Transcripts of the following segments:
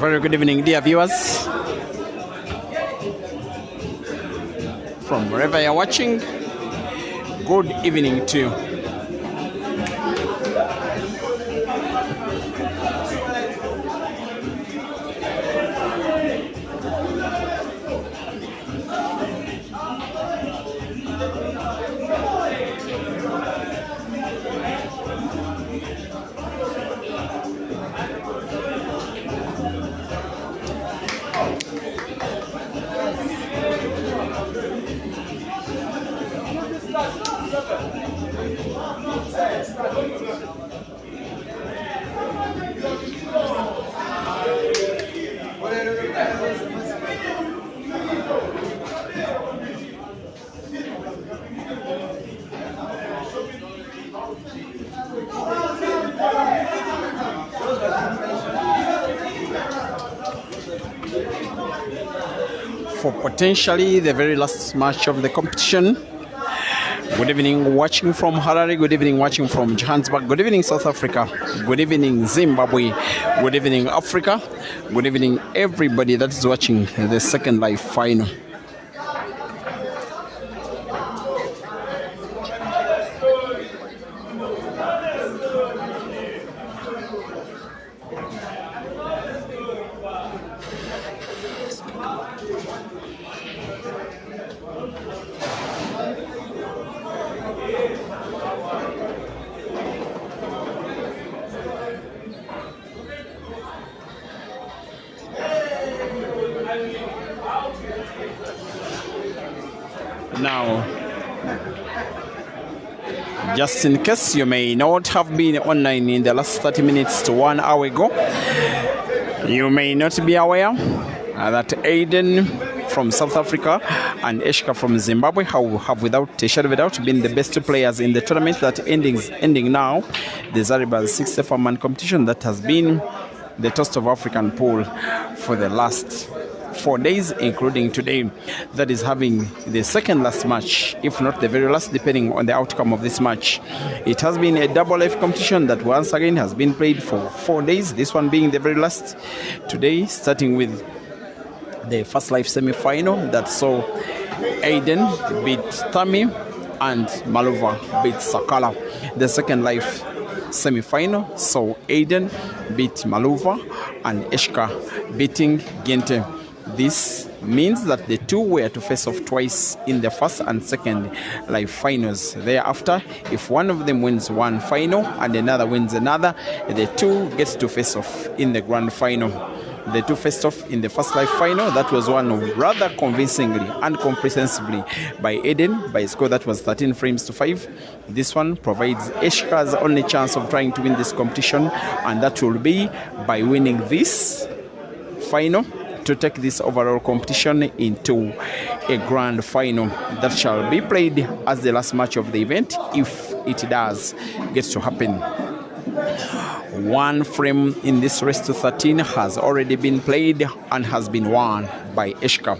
Very good evening, dear viewers. From wherever you're watching, good evening to you. For potentially the very last match of the competition. Good evening, watching from Harare. Good evening, watching from Johannesburg. Good evening, South Africa. Good evening, Zimbabwe. Good evening, Africa. Good evening, everybody that is watching the second live final. Now, just in case you may not have been online in the last 30 minutes to 1 hour ago, you may not be aware that ADEN from South Africa and ESHCA from Zimbabwe have without a shadow of a doubt been the best players in the tournament that ending now, the ZAREBA'S 64-man competition that has been the toast of African pool for the last 4 days, including today, that is having the second last match, if not the very last, depending on the outcome of this match. It has been a double life competition that once again has been played for 4 days, this one being the very last today, starting with the first life semi-final that saw ADEN beat Tami and Maluva beat Sakala. The second life semi-final saw ADEN beat Maluva and ESHCA beating Gente. This means that the two were to face off twice in the first and second live finals. Thereafter, if one of them wins one final and another wins another, the two get to face off in the grand final. The two faced off in the first live final. That was won rather convincingly and comprehensively by ADEN by a score that was 13 frames to 5. This one provides ESHCA's only chance of trying to win this competition, and that will be by winning this final to take this overall competition into a grand final that shall be played as the last match of the event, if it does get to happen. One frame in this race to 13 has already been played and has been won by ESHCA,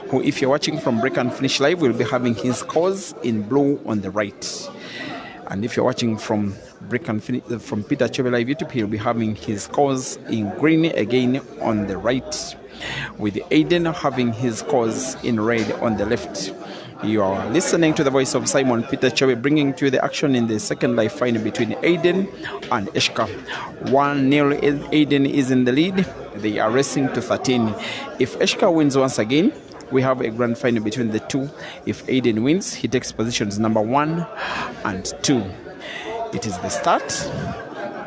who, if you're watching from Break and Finish Live, will be having his scores in blue on the right. And if you're watching from Break and Finish from Peter Chove Live YouTube, he'll be having his scores in green again on the right, with ADEN having his scores in red on the left. You are listening to the voice of Simon Peter Chove bringing to you the action in the second live final between ADEN and ESHCA. 1-0 ADEN is in the lead. They are racing to 13. If ESHCA wins once again, we have a grand final between the two. If ADEN wins, he takes positions number 1 and 2. It is the start.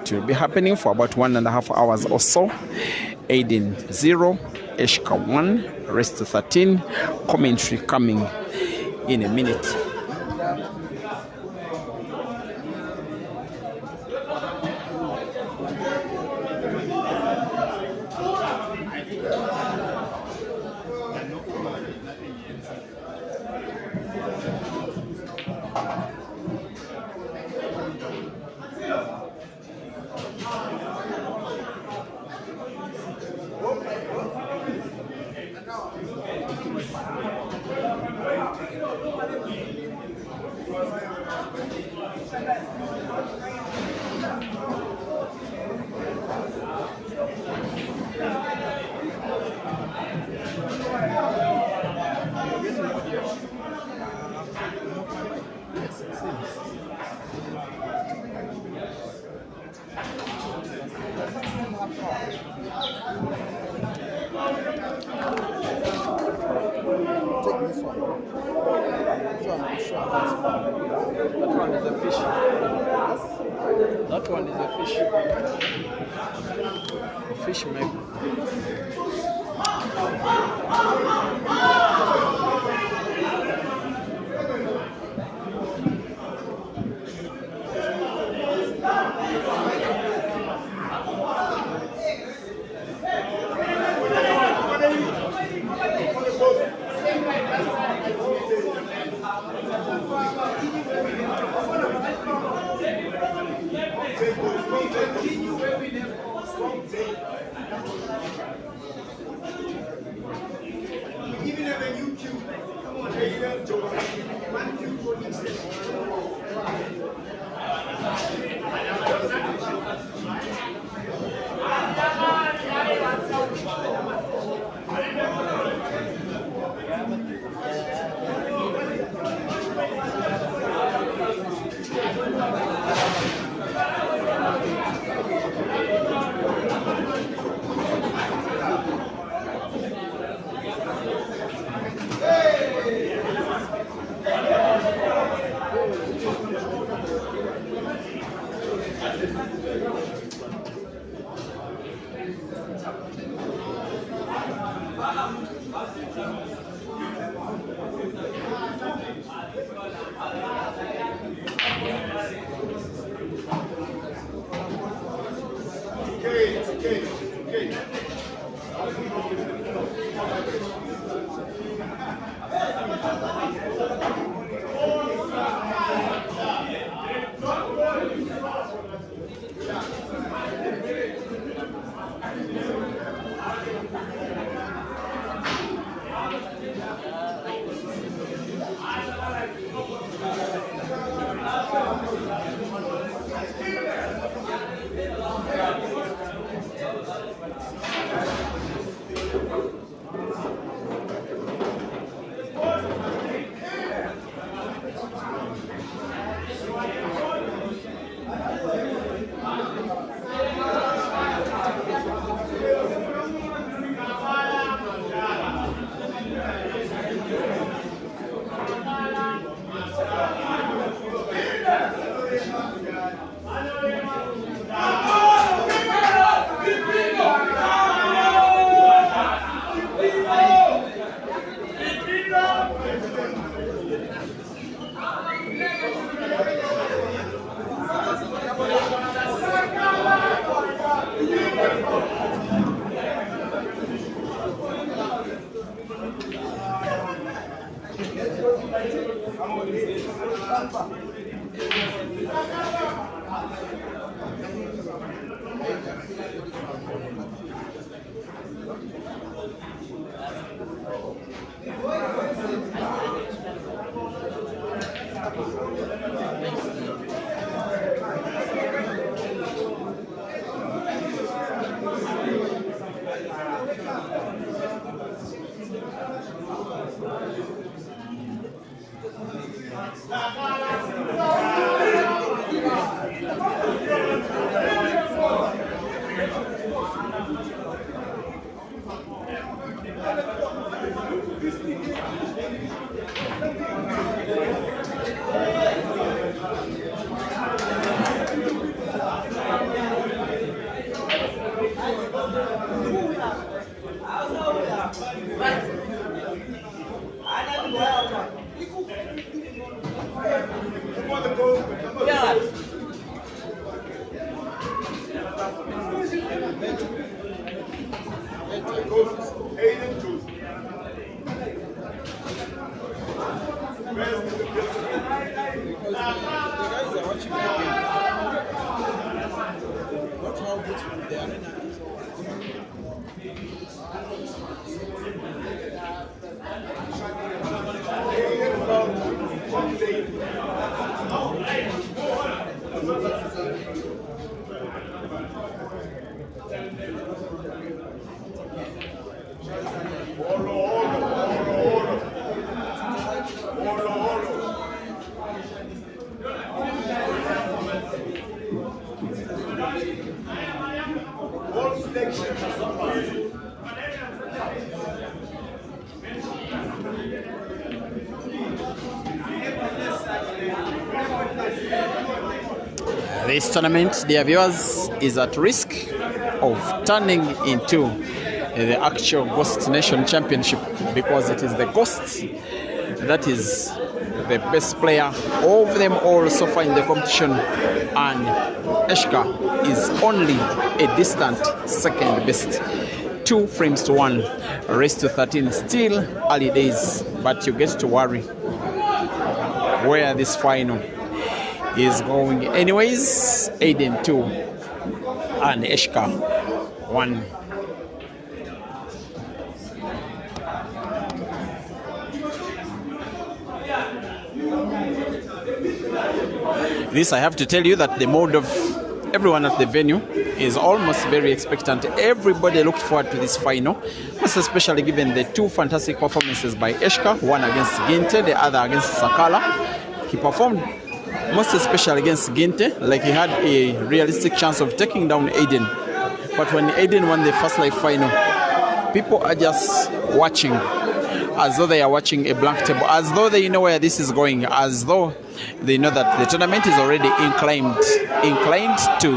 It will be happening for about 1.5 hours or so. ADEN 0, ESHCA 1, race to 13. Commentary coming in a minute. That one is a fish. Fish maybe. Even if a new cube, come on, one cube for each session. Okay. This tournament, dear viewers, is at risk of turning into the actual Ghost Nation Championship, because it is the Ghost that is the best player of them all so far in the competition, and ESHCA is only a distant second best. 2 frames to 1, race to 13, still early days, but you get to worry where this final is going. Anyways, ADEN 2 and ESHCA 1. This, I have to tell you that the mood of everyone at the venue is almost very expectant. Everybody looked forward to this final, most especially given the 2 fantastic performances by ESHCA, one against Ginte, the other against Sakala. He performed most especially against Ginte, like he had a realistic chance of taking down ADEN. But when ADEN won the First Life final, people are just watching as though they are watching a blank table, as though they know where this is going, as though they know that the tournament is already inclined to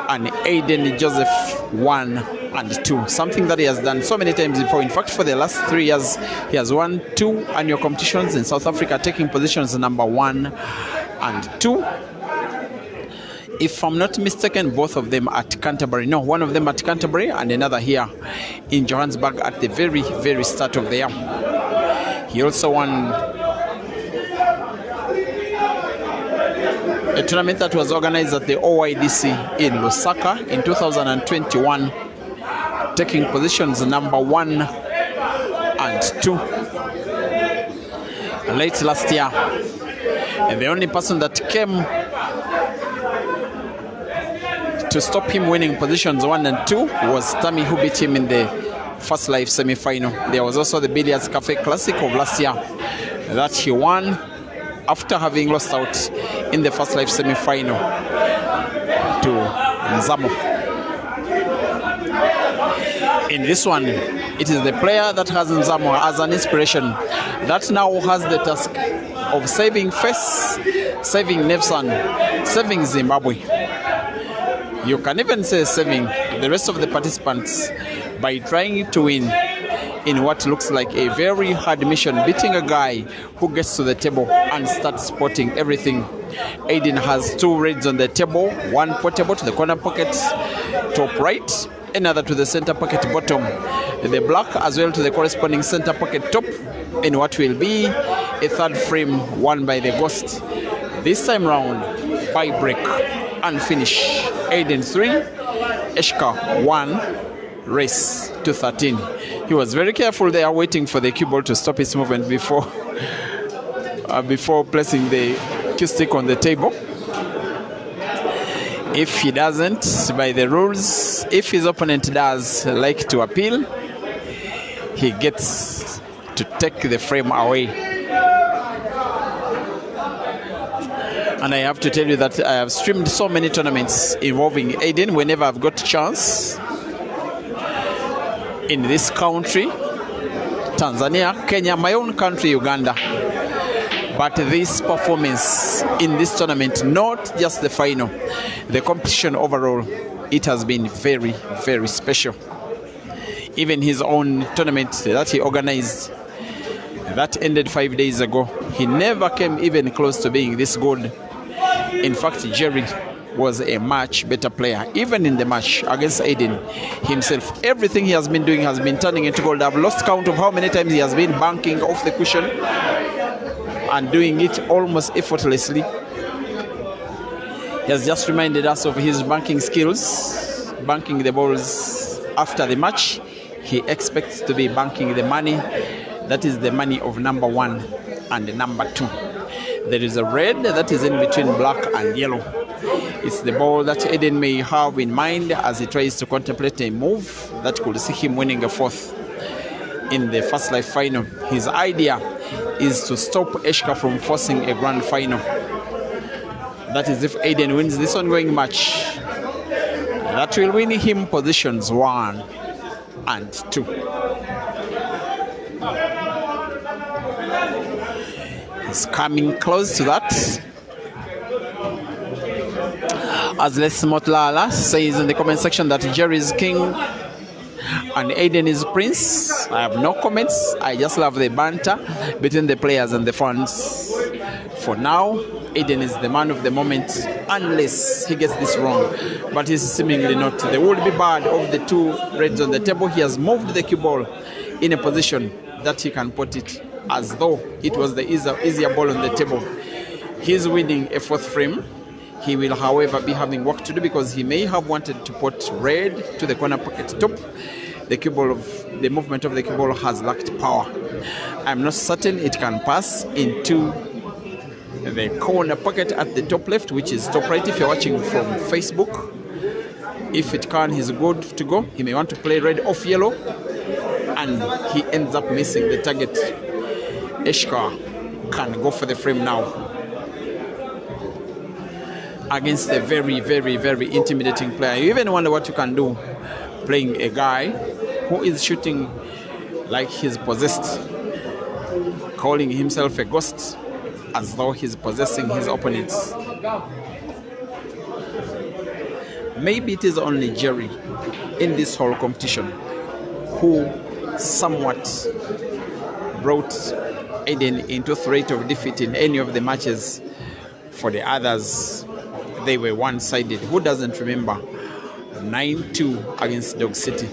an ADEN Joseph 1 and 2, something that he has done so many times before. In fact, for the last 3 years, he has won 2 annual competitions in South Africa, taking positions number 1 and 2. If I'm not mistaken, both of them at Canterbury. No, one of them at Canterbury and another here in Johannesburg at the very, very start of the year. He also won a tournament that was organized at the OYDC in Lusaka in 2021, taking positions number 1 and 2. Late last year, and the only person that came to stop him winning positions 1 and 2 was Tammy, who beat him in the First Life semi-final. There was also the Billiards Cafe Classic of last year that he won after having lost out in the First Life semi-final to Nzamo. In this one, it is the player that has Nzamo as an inspiration that now has the task of saving face, saving Nepsan, saving Zimbabwe. You can even say saving the rest of the participants by trying to win in what looks like a very hard mission, beating a guy who gets to the table and starts spotting everything. ADEN has 2 raids on the table, 1 portable to the corner pocket top right, another to the center pocket bottom, the black as well to the corresponding center pocket top, in what will be a 3rd frame won by the Ghost. This time round, by break and finish, ADEN 3, ESHCA 1, race to 13. He was very careful there, waiting for the cue ball to stop his movement before placing the cue stick on the table. If he doesn't, by the rules, if his opponent does like to appeal, he gets to take the frame away. And I have to tell you that I have streamed so many tournaments involving ADEN whenever I've got a chance. In this country, Tanzania, Kenya, my own country, Uganda. But this performance in this tournament, not just the final, the competition overall, it has been very, very special. Even his own tournament that he organized, that ended 5 days ago, he never came even close to being this good. In fact, Jerry was a much better player, even in the match against ADEN himself. Everything he has been doing has been turning into gold. I've lost count of how many times he has been banking off the cushion and doing it almost effortlessly. He has just reminded us of his banking skills, banking the balls after the match. He expects to be banking the money. That is the money of number 1 and number 2. There is a red that is in between black and yellow. It's the ball that ADEN may have in mind as he tries to contemplate a move that could see him winning a 4th in the First Life final. His idea is to stop ESHCA from forcing a grand final. That is if ADEN wins this ongoing match. That will win him positions 1 and 2. He's coming close to that. As Les Motlala says in the comment section that Jerry is king and Aden is prince. I have no comments. I just love the banter between the players and the fans. For now, Aden is the man of the moment, unless he gets this wrong. But he's seemingly not. The would-be bad of the two reds on the table. He has moved the cue ball in a position that he can put it as though it was the easier ball on the table. He's winning a 4th frame. He will, however, be having work to do because he may have wanted to put red to the corner pocket top. The movement of the cue ball has lacked power. I'm not certain it can pass into the corner pocket at the top left, which is top right if you're watching from Facebook. If it can, he's good to go. He may want to play red off yellow, and he ends up missing the target. ESHCA can go for the frame now against a very, very, very intimidating player. You even wonder what you can do playing a guy who is shooting like he's possessed, calling himself a ghost as though he's possessing his opponents. Maybe it is only Jerry in this whole competition who somewhat brought Aden into threat of defeat in any of the matches. For the others, they were one-sided. Who doesn't remember 9-2 against Dog City,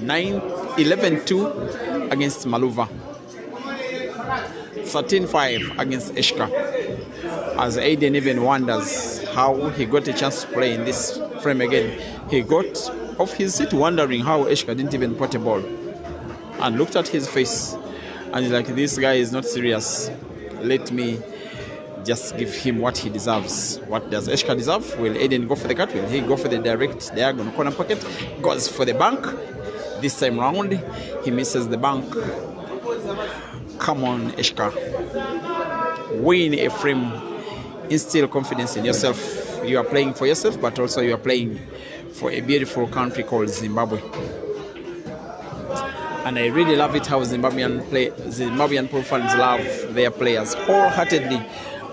11-2 against Maluva, 13-5 against ESHCA? As Aden even wonders how he got a chance to play in this frame again. He got off his seat wondering how ESHCA didn't even put a ball, and looked at his face and he's like, this guy is not serious. Let me just give him what he deserves. What does ESHCA deserve? Will Aden go for the cut? Will he go for the direct diagonal corner pocket? Goes for the bank. This time round, he misses the bank. Come on, ESHCA. Win a frame. Instill confidence in yourself. You are playing for yourself, but also you are playing for a beautiful country called Zimbabwe. And I really love it how Zimbabwean pro fans love their players wholeheartedly,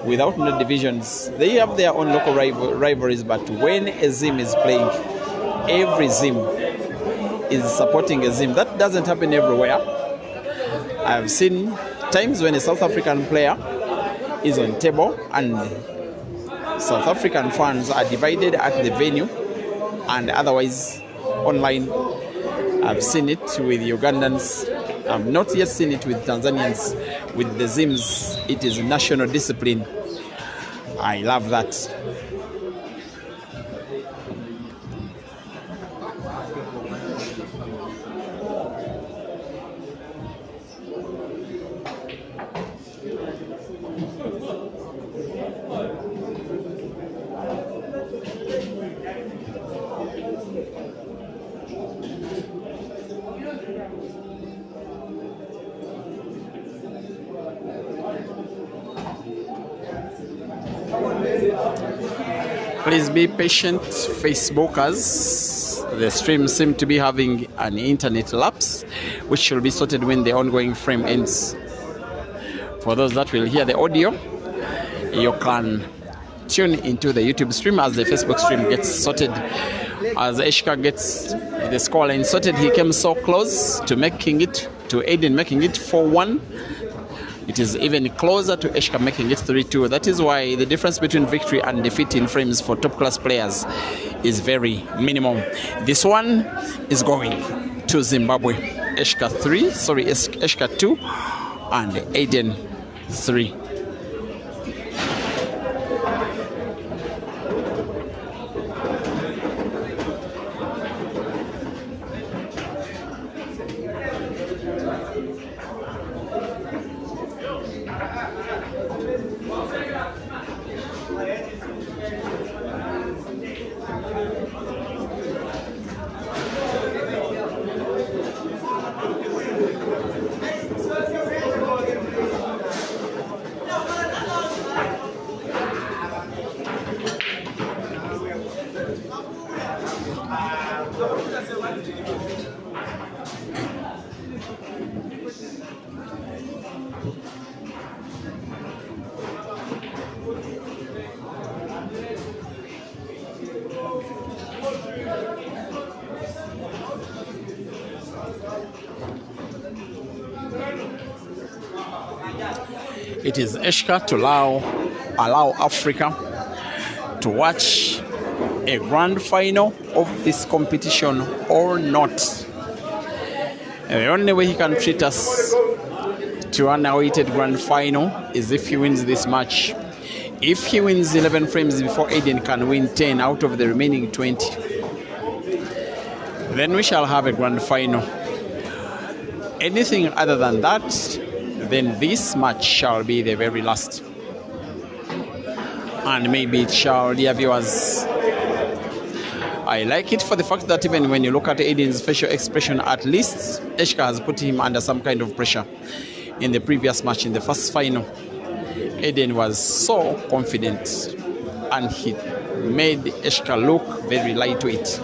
without no divisions. They have their own local rivalries, but when a Zim is playing, every Zim is supporting a Zim. That doesn't happen everywhere. I've seen times when a South African player is on table and South African fans are divided at the venue and otherwise online. I've seen it with Ugandans. I've not yet seen it with Tanzanians. With the Zims, it is national discipline. I love that. Please be patient, Facebookers. The stream seems to be having an internet lapse, which should be sorted when the ongoing frame ends. For those that will hear the audio, you can tune into the YouTube stream as the Facebook stream gets sorted. As ESHCA gets the scoreline sorted, he came so close to making it, to Aden making it 4-1. It is even closer to ESHCA making it 3-2. That is why the difference between victory and defeat in frames for top class players is very minimal. This one is going to Zimbabwe. ESHCA 2 and Aden 3. It is ESHCA to allow Africa to watch a grand final of this competition or not. And the only way he can treat us to an awaited grand final is if he wins this match. If he wins 11 frames before ADEN can win 10 out of the remaining 20, then we shall have a grand final. Anything other than that, then this match shall be the very last. And maybe it shall, dear viewers, I like it for the fact that even when you look at ADEN's facial expression, at least ESHCA has put him under some kind of pressure. In the previous match, in the first final, ADEN was so confident and he made ESHCA look very lightweight.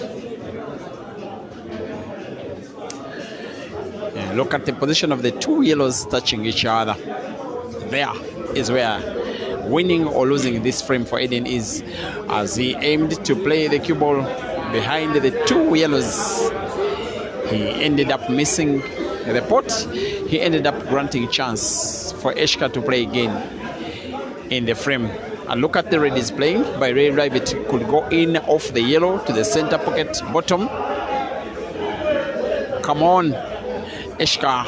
Look at the position of the two yellows touching each other. There is where winning or losing this frame for ADEN is, as he aimed to play the cue ball behind the two yellows. He ended up missing the pot. He ended up granting chance for ESHCA to play again in the frame. And look at the red is playing. By Ray Rabbit could go in off the yellow to the center pocket bottom. Come on, ESHCA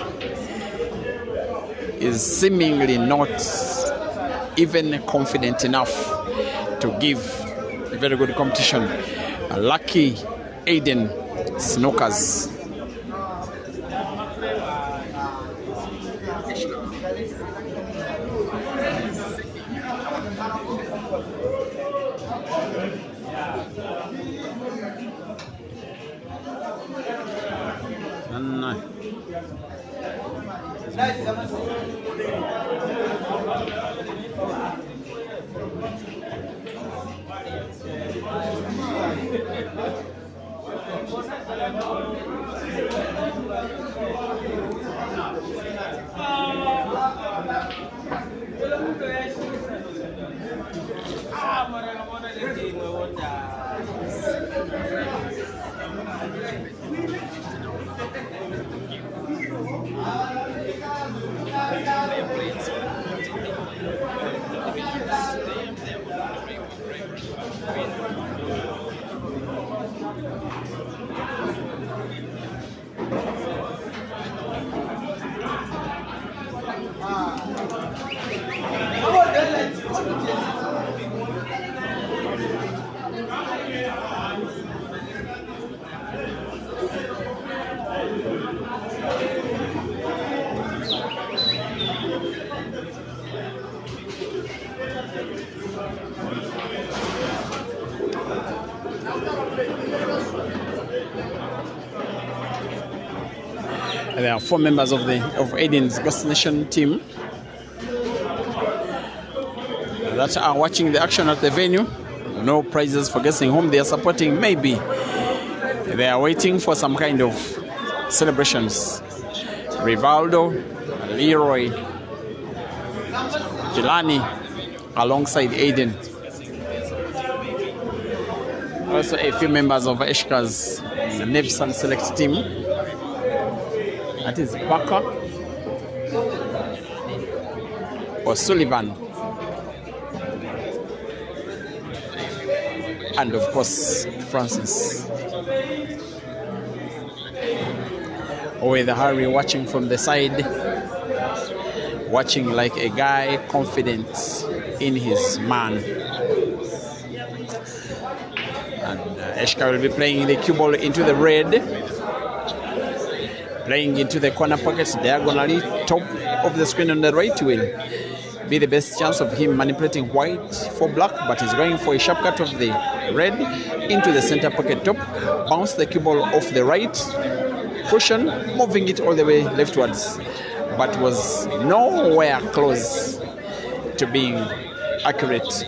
is seemingly not even confident enough to give a very good competition. A lucky ADEN snookers. There are 4 members of ADEN's Ghost Nation team that are watching the action at the venue. No prizes for guessing whom they are supporting. Maybe they are waiting for some kind of celebrations. Rivaldo, Leroy, Jelani alongside ADEN. Also a few members of ESHCA's Nevson Select team. That is Parker, O'Sullivan, and of course Francis. With Harry watching from the side, watching like a guy confident in his man. And ESHCA will be playing the cue ball into the red. Playing into the corner pockets diagonally, top of the screen on the right will be the best chance of him manipulating white for black, but he's going for a sharp cut of the red into the center pocket top, bounce the cue ball off the right cushion, moving it all the way leftwards, but was nowhere close to being accurate.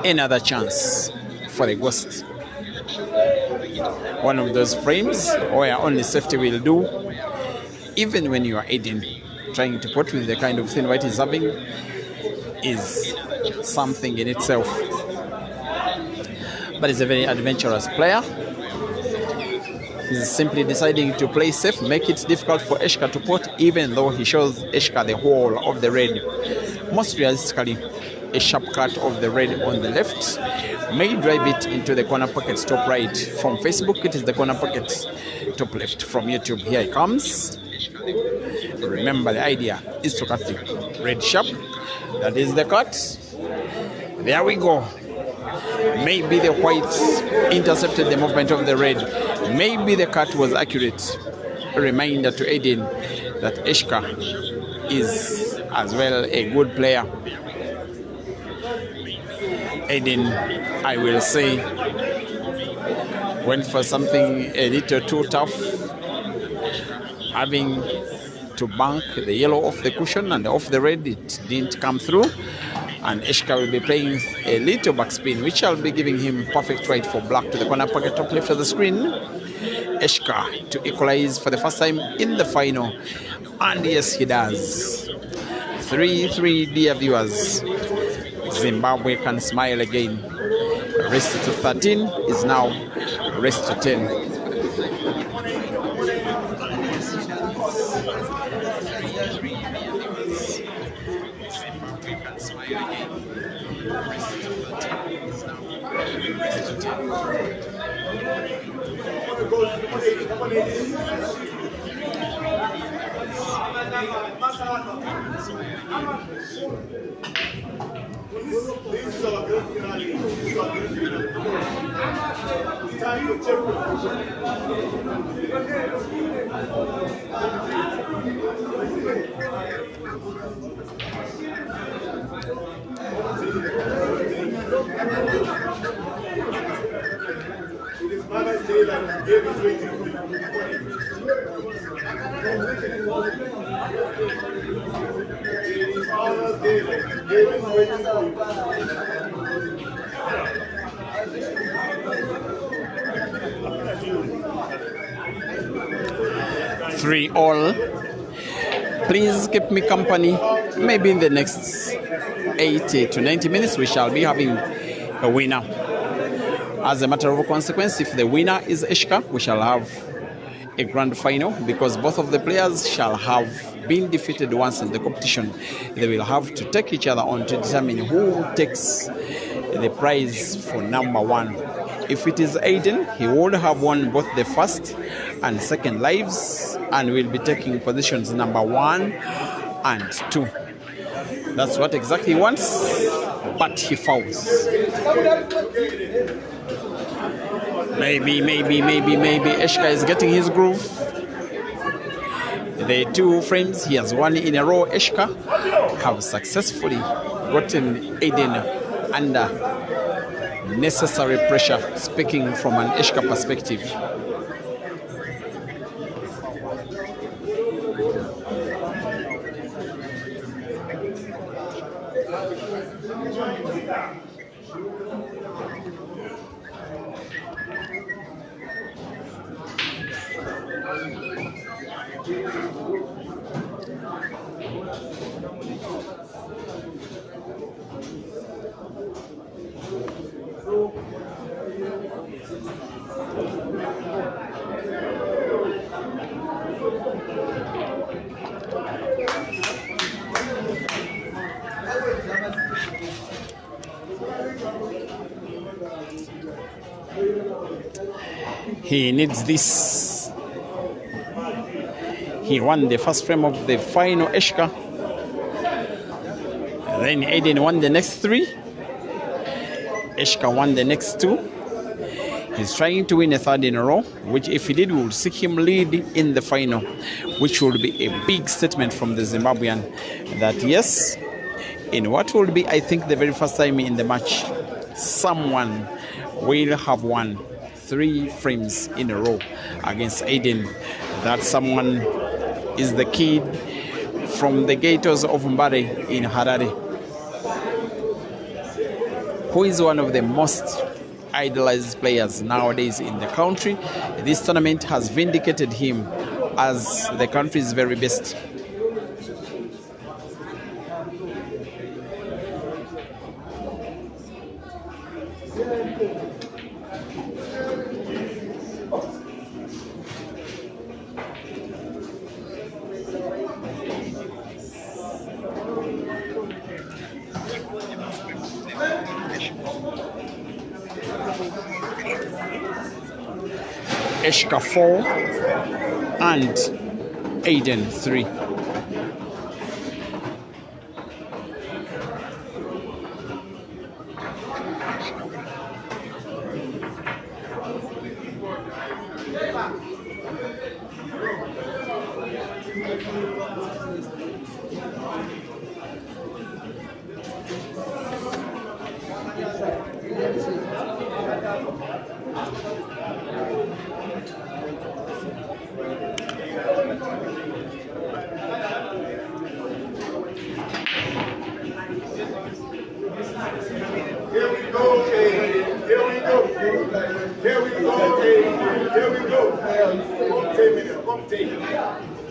Another chance for the Ghost. One of those frames where only safety will do, even when you are ADEN. Trying to put with the kind of thin white he's having is something in itself. But he's a very adventurous player. He's simply deciding to play safe, make it difficult for ESHCA to put, even though he shows ESHCA the whole of the red. Most realistically, a sharp cut of the red on the left may drive it into the corner pocket top right. From Facebook, it is the corner pocket top left. From YouTube, here it comes. Remember, the idea is to cut the red sharp. That is the cut. There we go. Maybe the white intercepted the movement of the red. Maybe the cut was accurate. A reminder to ADEN that ESHCA is as well a good player. ADEN, I will say, went for something a little too tough, having to bank the yellow off the cushion and off the red. It didn't come through, and ESHCA will be playing a little backspin, which I'll be giving him perfect right for black to the corner pocket top left of the screen. ESHCA to equalize for the first time in the final, and yes, he does. 3-3, dear viewers. Zimbabwe can smile again. Race to 13 is now race to 10. This is our grand finale. This is our grand finale. It's time for it is Mother's Day that Gabe is waiting for you. It is Mother's Day that Gabe is waiting for you. 3-3. Please keep me company. Maybe in the next 80 to 90 minutes we shall be having a winner. As a matter of consequence, if the winner is ESHCA, we shall have a grand final, because both of the players shall have been defeated once in the competition. They will have to take each other on to determine who takes the prize for number one. If it is ADEN, he would have won both the first and second lives and will be taking positions number 1 and 2. That's what exactly he wants, but he fouls. Maybe ESHCA is getting his groove. The 2 frames he has won in a row, ESHCA have successfully gotten ADEN under necessary pressure, speaking from an ESHCA perspective. He needs this. He won the first frame of the final ESHCA. Then ADEN won the next 3. ESHCA won the next 2. He's trying to win a 3rd in a row, which if he did, we will see him lead in the final, which will be a big statement from the Zimbabwean that yes, in what will be, I think, the very first time in the match, someone will have won 3 frames in a row against ADEN. That someone is the kid from the Gators of Mbare in Harare, who is one of the most idolized players nowadays in the country. This tournament has vindicated him as the country's very best. ESHCA 4 and ADEN 3. Here we go, Aiden. Here we go. Here we go, Aiden. Here we go. Come take me. Come take me.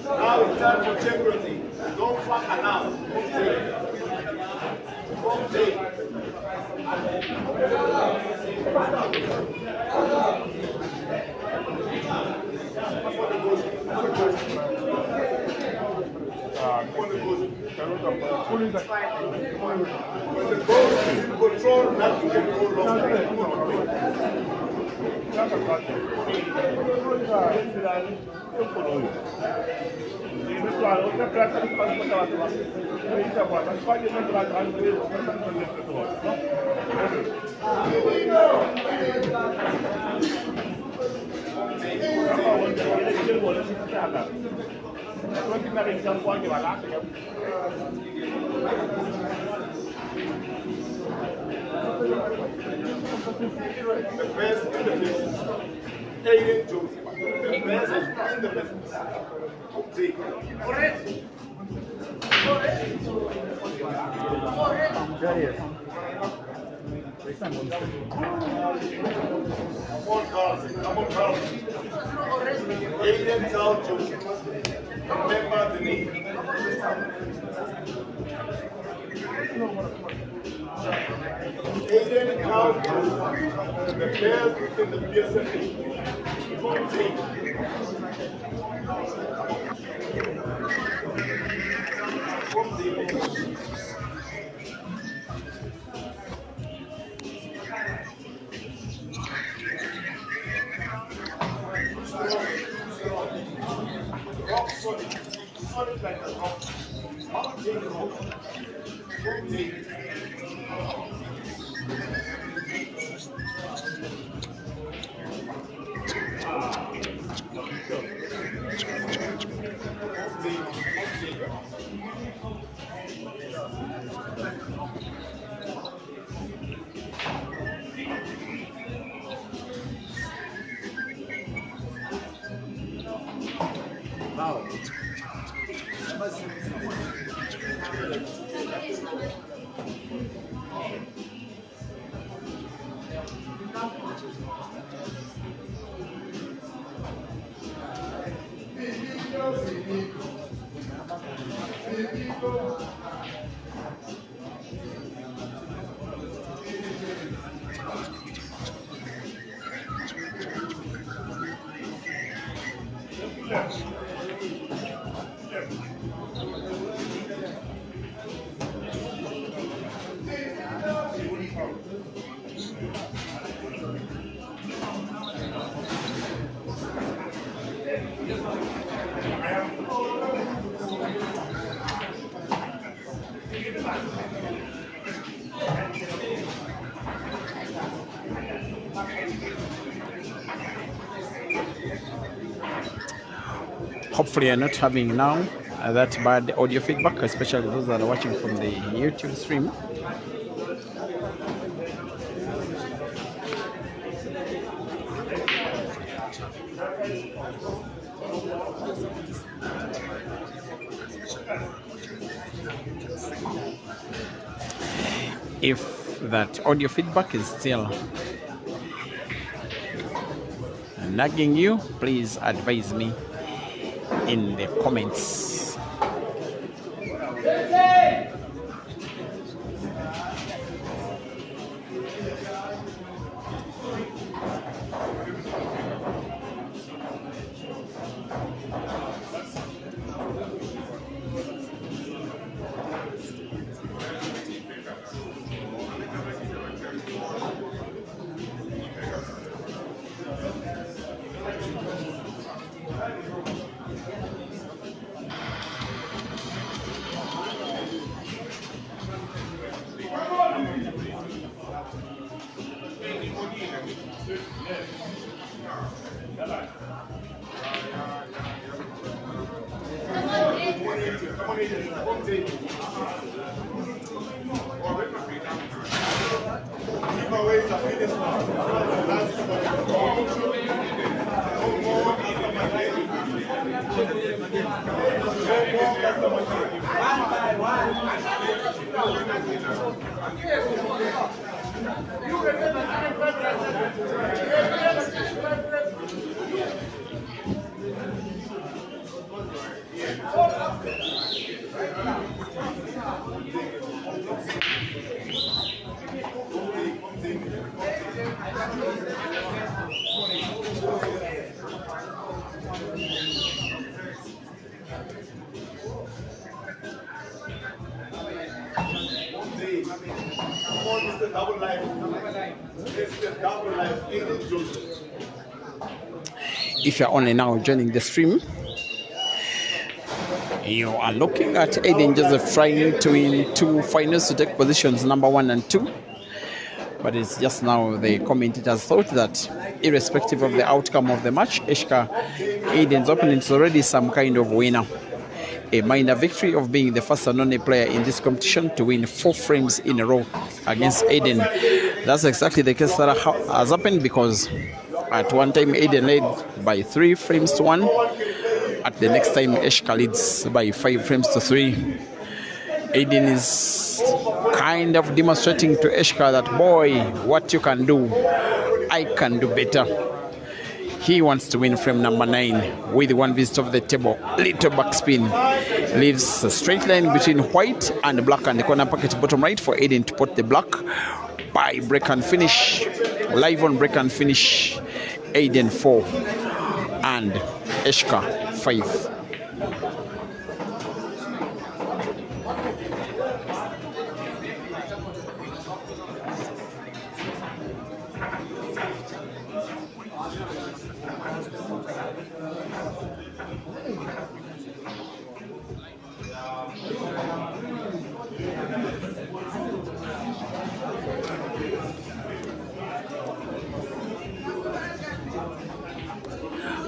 Now it's time for championship. Don't fuck around. Come take me. Come take me. When the ball is in control, nothing can go wrong. The best in the business. Aiden Joseph. The best in the business. Take it. Come on, Carlson. Come on, Carlson. Aiden Joseph. Remember the name. Aiden Carl Joseph. The best in the business. Come take it. Come take it. Rock solid. Solid like a rock. Mountain rock. Come take it. Hopefully you're not having now that bad audio feedback, especially those that are watching from the YouTube stream. If that audio feedback is still nagging you, please advise me in the comments. minutes. Come take it. Giveaways are finished now. Last no more customer care. No more customer care. Double life. It's the double life. If you're only now joining the stream, you are looking at Aden Joseph trying to win 2 finals to take positions number 1 and 2. But it's just now the commentators thought that irrespective of the outcome of the match, ESHCA, Aden's opponent is already some kind of winner. A minor victory of being the first and only player in this competition to win 4 frames in a row against Aden. That's exactly the case that has happened, because at one time Aden led by 3 frames to 1. At the next time ESHCA leads by 5 frames to 3. Aden is kind of demonstrating to ESHCA that, boy, what you can do, I can do better. He wants to win frame number 9 with 1 visit of the table. Little backspin. Leaves a straight line between white and black, and the corner pocket bottom right for Aden to put the black by break and finish. Live on break and finish. Aden 4 and ESHCA 5.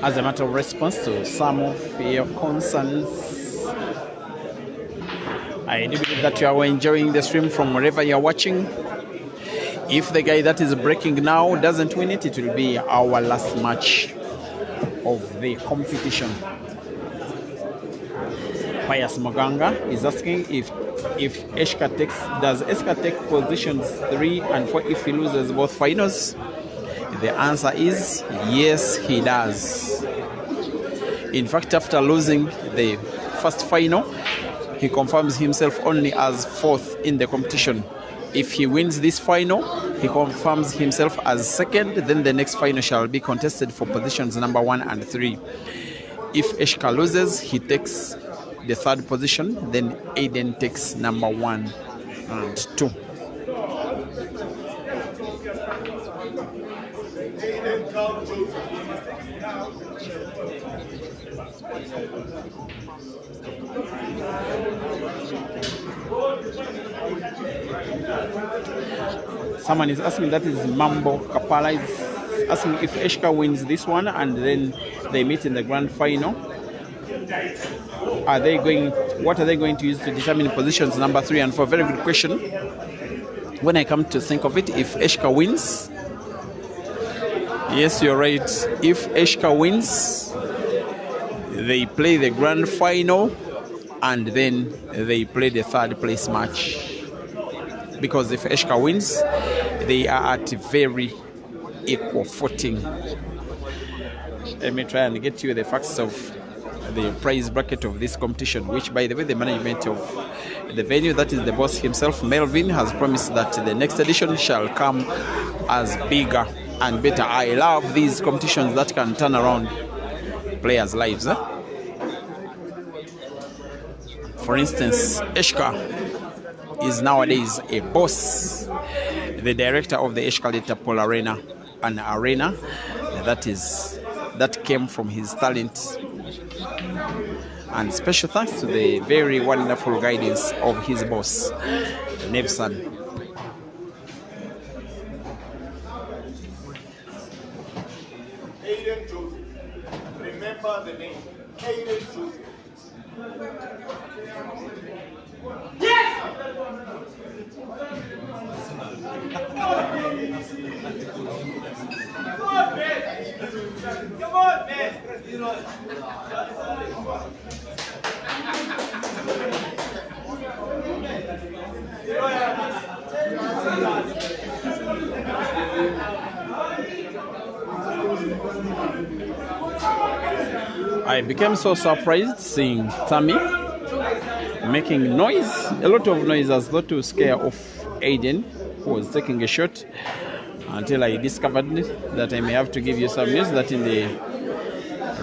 As a matter of response to some of your concerns, I do believe that you are enjoying the stream from wherever you are watching. If the guy that is breaking now doesn't win it, it will be our last match of the competition. Pius Moganga is asking if ESHCA does ESHCA take positions 3 and 4 if he loses both finals? The answer is yes, he does. In fact, after losing the first final, he confirms himself only as 4th in the competition. If he wins this final, he confirms himself as 2nd. Then the next final shall be contested for positions number 1 and 3. If ESHCA loses, he takes the 3rd position. Then Aden takes number 1 and 2. Someone is asking, that is Mambo Kapala, is asking if ESHCA wins this one and then they meet in the grand final, what are they going to use to determine positions number 3 and 4? Very good question. When I come to think of it, if ESHCA wins, yes, you're right. If ESHCA wins, they play the grand final and then they play the 3rd place match. Because if ESHCA wins, they are at very equal footing. Let me try and get you the facts of the prize bracket of this competition, which, by the way, the management of the venue, that is the boss himself, Melvin, has promised that the next edition shall come as bigger and better. I love these competitions that can turn around players' lives. For instance, ESHCA is nowadays a boss. The director of the ESHCA Leta Paul Arena, an arena that came from his talent. And special thanks to the very wonderful guidance of his boss, Nevson. Aden Joseph. Remember the name. Aden Joseph. I became so surprised seeing Tammy making noise, a lot of noise, as though to scare off Aden, who was taking a shot, until I discovered that I may have to give you some news that in the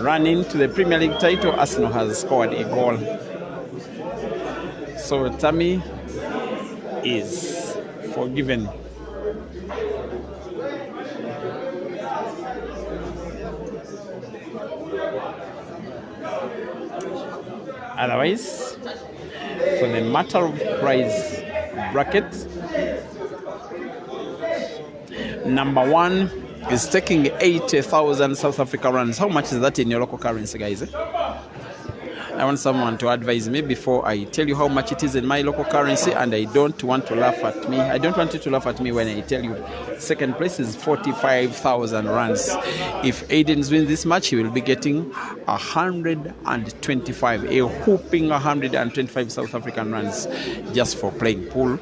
run-in to the Premier League title, Arsenal has scored a goal. So Tammy is forgiven. Otherwise, for the matter of prize bracket, number one is taking 80,000 South Africa rands. How much is that in your local currency, guys? I want someone to advise me before I tell you how much it is in my local currency, and I don't want to laugh at me. I don't want you to laugh at me when I tell you. Second place is 45,000 rands. If Aden wins this match, he will be getting 125, a whooping 125 South African rands just for playing pool.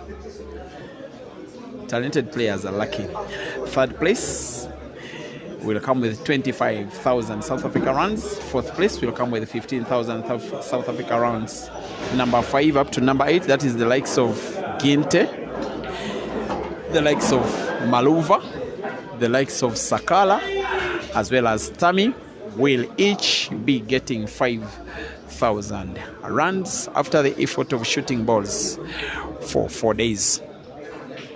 Talented players are lucky. Third place will come with 25,000 South Africa rands. Fourth place will come with 15,000 South Africa rands. Number 5 up to number 8, that is the likes of Ginte, the likes of Maluva, the likes of Sakala, as well as Tammy, will each be getting 5,000 rands after the effort of shooting balls for 4 days.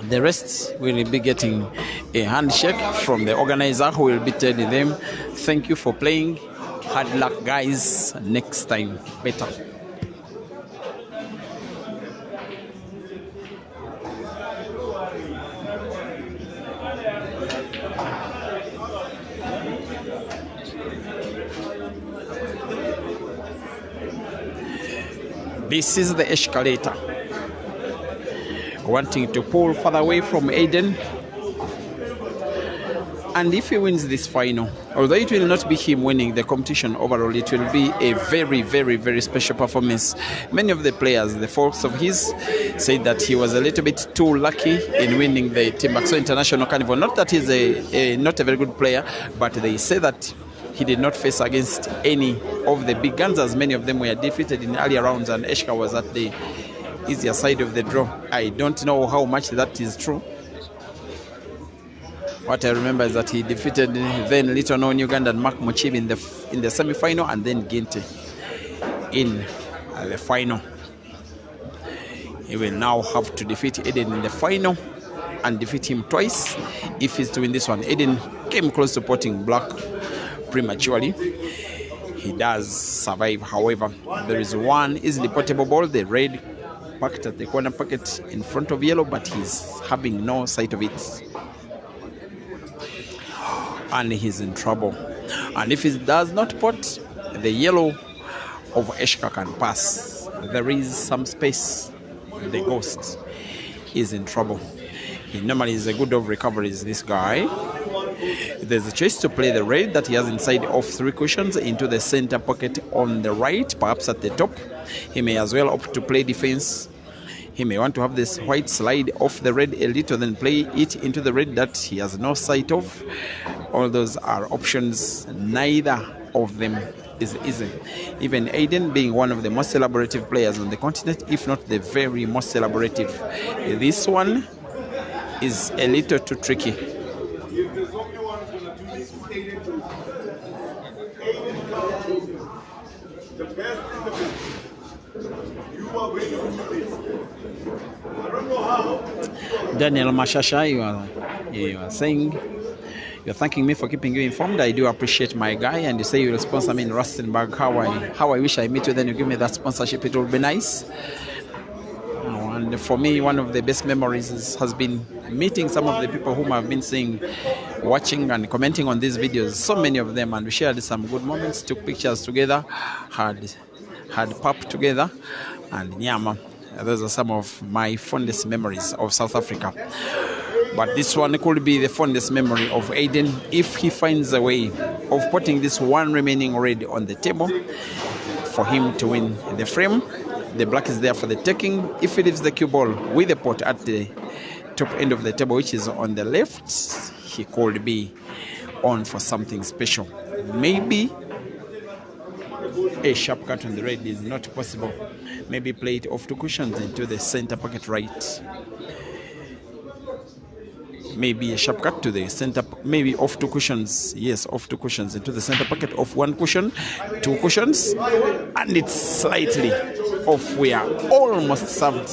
The rest will be getting a handshake from the organizer, who will be telling them, thank you for playing, hard luck guys, next time better. This is the escalator, wanting to pull further away from Aden. And if he wins this final, although it will not be him winning the competition overall, it will be a very, very, very special performance. Many of the players, the folks of his, said that he was a little bit too lucky in winning the Timbuktu International Carnival. Not that he's not a very good player, but they say that he did not face against any of the big guns, as many of them were defeated in earlier rounds, and ESHCA was at the easier side of the draw. I don't know how much that is true. What I remember is that he defeated then little known Ugandan Mark Muchibi in the semi-final, and then Ginte in the final. He will now have to defeat Aden in the final and defeat him twice if he's to win this one. Aden came close to potting black prematurely. He does survive, however. There is one easily potable ball, the red packed at the corner pocket in front of yellow, but he's having no sight of it. And he's in trouble. And if he does not pot, the yellow of ESHCA can pass. There is some space. The ghost is in trouble. He normally is a good of recoveries, this guy. There's a choice to play the red that he has inside of 3 cushions into the center pocket on the right, perhaps at the top. He may as well opt to play defense. He may want to have this white slide off the red a little, then play it into the red that he has no sight of. All those are options. Neither of them is easy. Even Aden, being one of the most elaborative players on the continent, if not the very most elaborative, this one is a little too tricky. If there's only one who's going to do this with Aden, the best in the business. You are going to do this. I don't know how. Daniel Mashasha, you are saying, you're thanking me for keeping you informed. I do appreciate my guy, and you say you will sponsor me in Rustenburg. How I wish I meet you, then you give me that sponsorship. It will be nice. And for me, one of the best memories has been meeting some of the people whom I've been seeing, watching and commenting on these videos. So many of them, and we shared some good moments, took pictures together, had pub together. and Nyama. Those are some of my fondest memories of South Africa. But this one could be the fondest memory of Aden if he finds a way of putting this one remaining red on the table for him to win the frame. The black is there for the taking. If he leaves the cue ball with the pot at the top end of the table, which is on the left, he could be on for something special. Maybe a sharp cut on the red is not possible. Maybe play it off 2 cushions into the center pocket right. Maybe a sharp cut to the center, maybe off 2 cushions. Yes, off 2 cushions into the center pocket, off 1 cushion, 2 cushions, and it's slightly off. We are almost served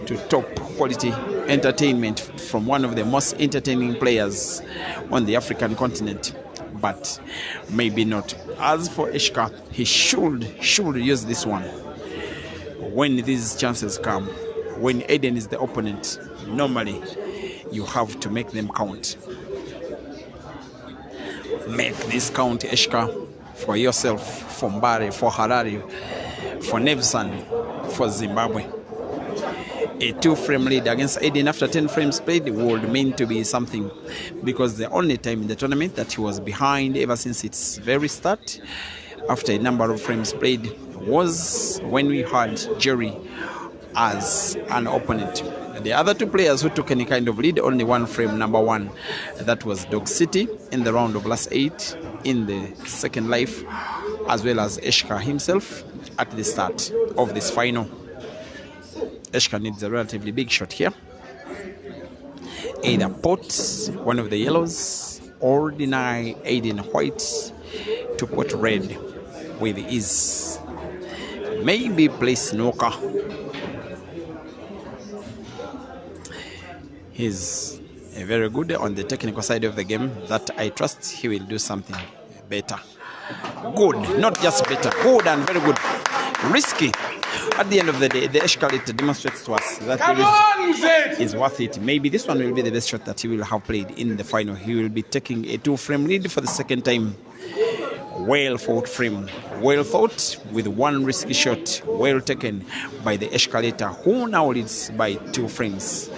to top quality entertainment from one of the most entertaining players on the African continent, but maybe not. As for ESHCA, he should use this one when these chances come. When Aden is the opponent, normally you have to make them count. Make this count, ESHCA, for yourself, for Mbare, for Harare, for Nevsan, for Zimbabwe. A 2-frame lead against Aden after 10 frames played would mean to be something, because the only time in the tournament that he was behind ever since its very start after a number of frames played was when we had Jerry as an opponent. The other 2 players who took any kind of lead, only 1 frame, number 1, that was Dog City in the round of last 8 in the second life, as well as ESHCA himself at the start of this final. ESHCA needs a relatively big shot here. Either pot one of the yellows or deny Aden white to put red with ease. Maybe play snooker. He's very good on the technical side of the game, that I trust he will do something better. Good, not just better, good and very good. Risky. At the end of the day, the ESHCA demonstrates to us that is worth it. Maybe this one will be the best shot that he will have played in the final. He will be taking a 2-frame lead for the second time. Well fought frame, well thought, with 1 risky shot, well taken by the ESHCA, who now leads by 2 frames.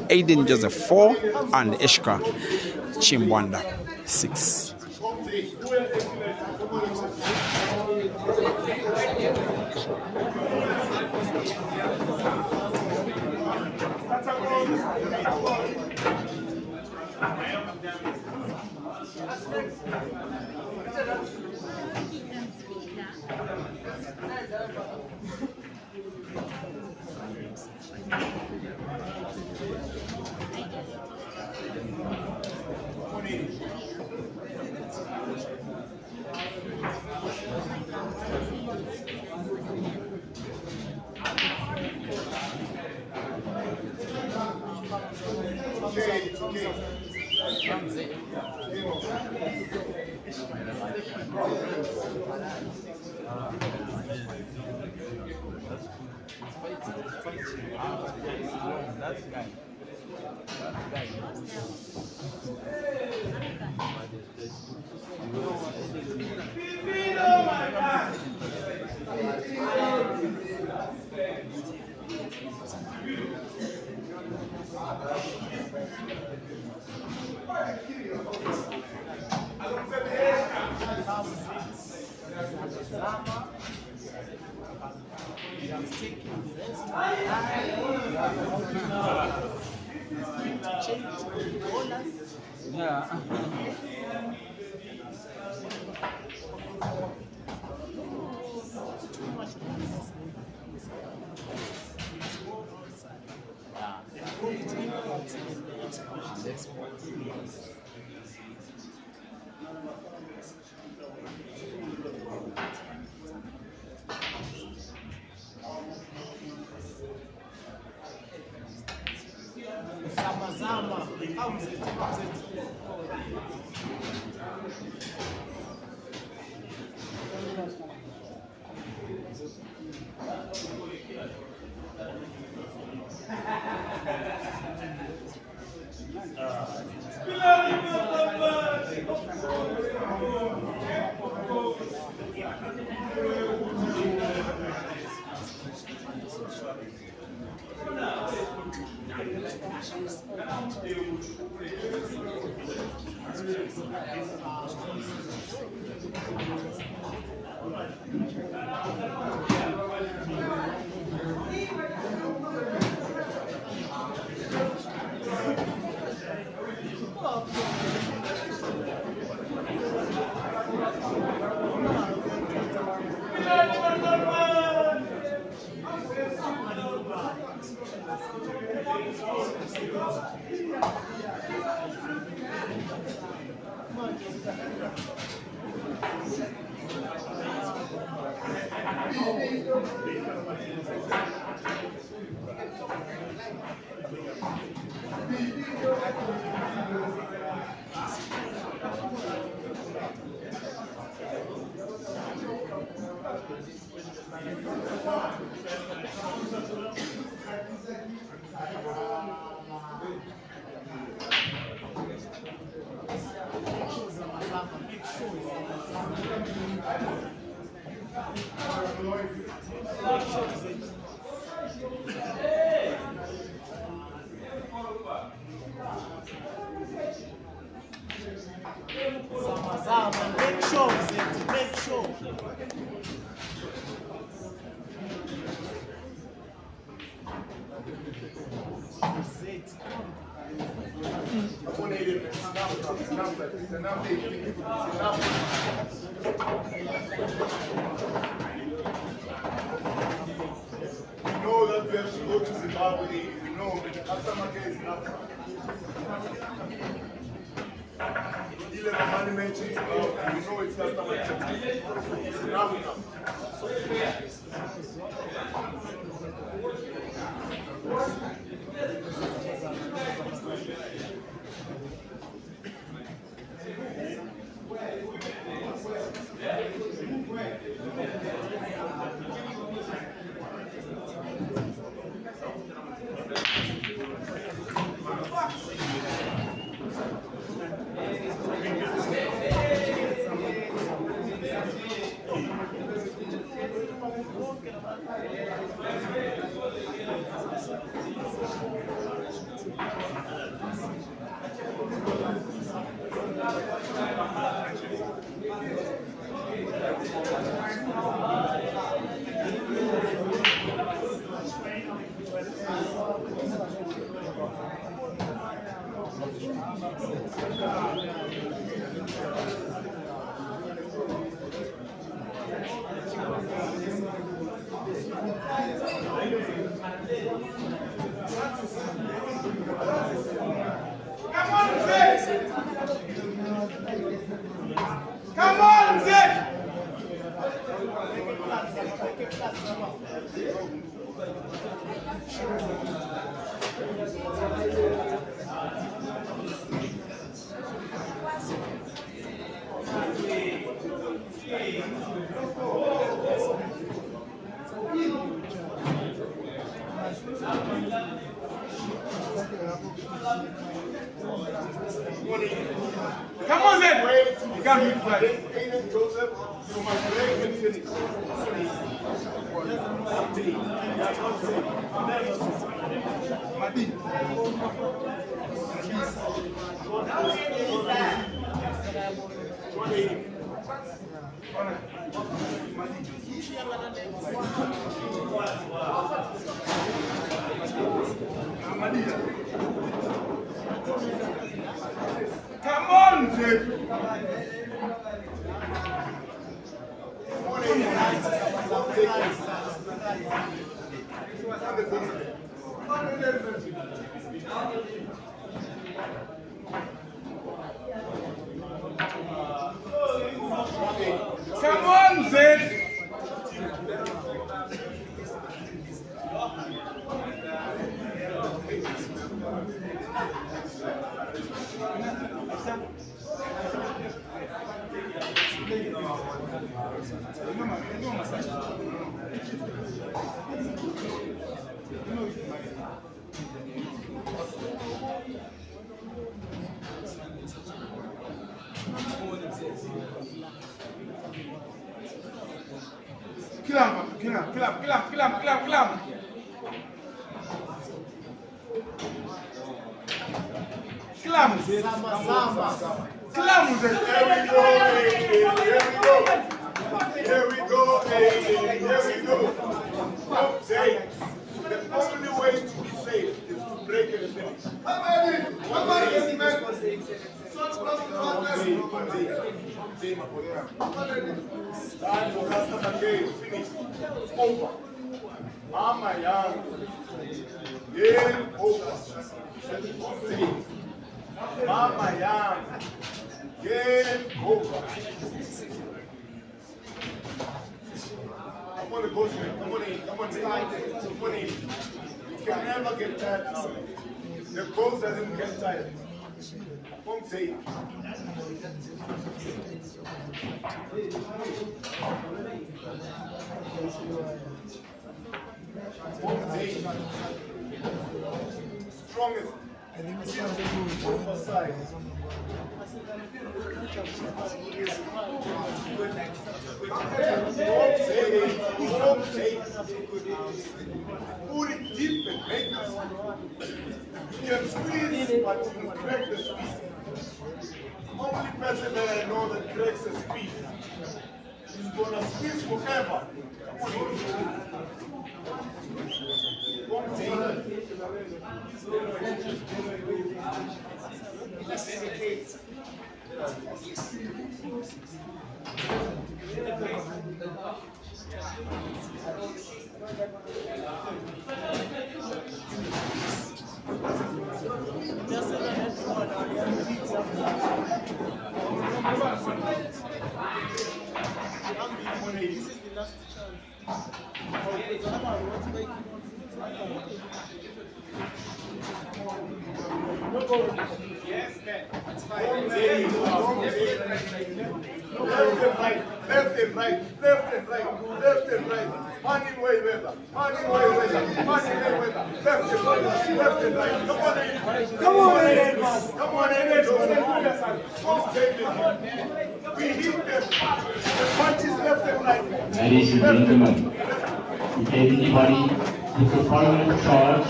Aden Joseph 4 and ESHCA Chimbwanda 6. Make sure, make sure. We know that we have to go to Zimbabwe. We know that the customer care is enough. The money mentioned, we know it's customer care. It's enough now. Come on, Zed! Come on, Zed! You can't be flat. Joseph, you must break and finish. Come on, Zed! Come on, Zed! Kill him. Kilamu Zed. Kilamu Zed. Here we go, Aiden. Here we go. Don't say the only way to be safe is to break and finish. Time for customer care. Finish. Over. Mama Yang. Game over. Mama Yang. Game over. Come on, the boss man. Come on in. Come on in. Come on in. You can never get tired now. The coach doesn't get tired. Come say it. Strongest. Overside. Put it deep and make it. You can squeeze, but you crack the squeeze. Only person that I know that cracks the squeeze is gonna squeeze forever. Yes, man. Left and right, left and right, left and right. Money way weather, money way weather, money way weather. Left and right, left and right. Come on in. Come on in. Come on in. Don't take it. We hit them. The punches left and right. Ladies and gentlemen, if anybody took a prominent charge,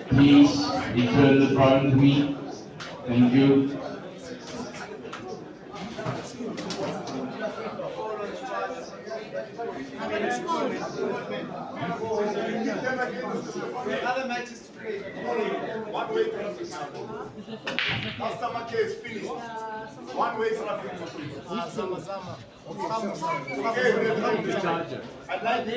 please return the phone to me. Thank you. Other matches to play. One way traffic now. Customer care is finished. One way traffic. Okay, I'd like to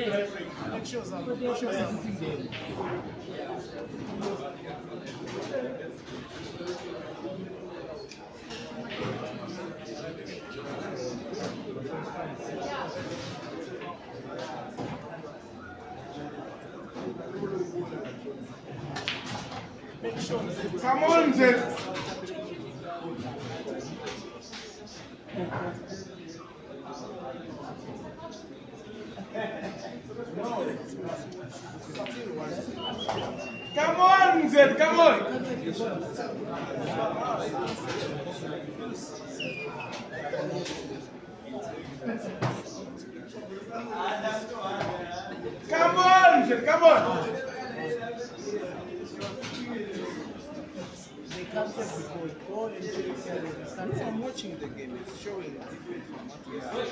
Come on, Zed. Come on, Zed. Come on. Come on, Zed. Come on. I'm watching the game, it's showing different from what we are.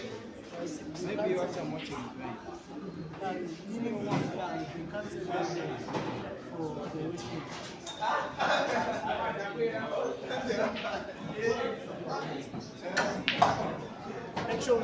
Maybe what I'm watching is right. Minimum one plan, you cancel that for the weekend. Make sure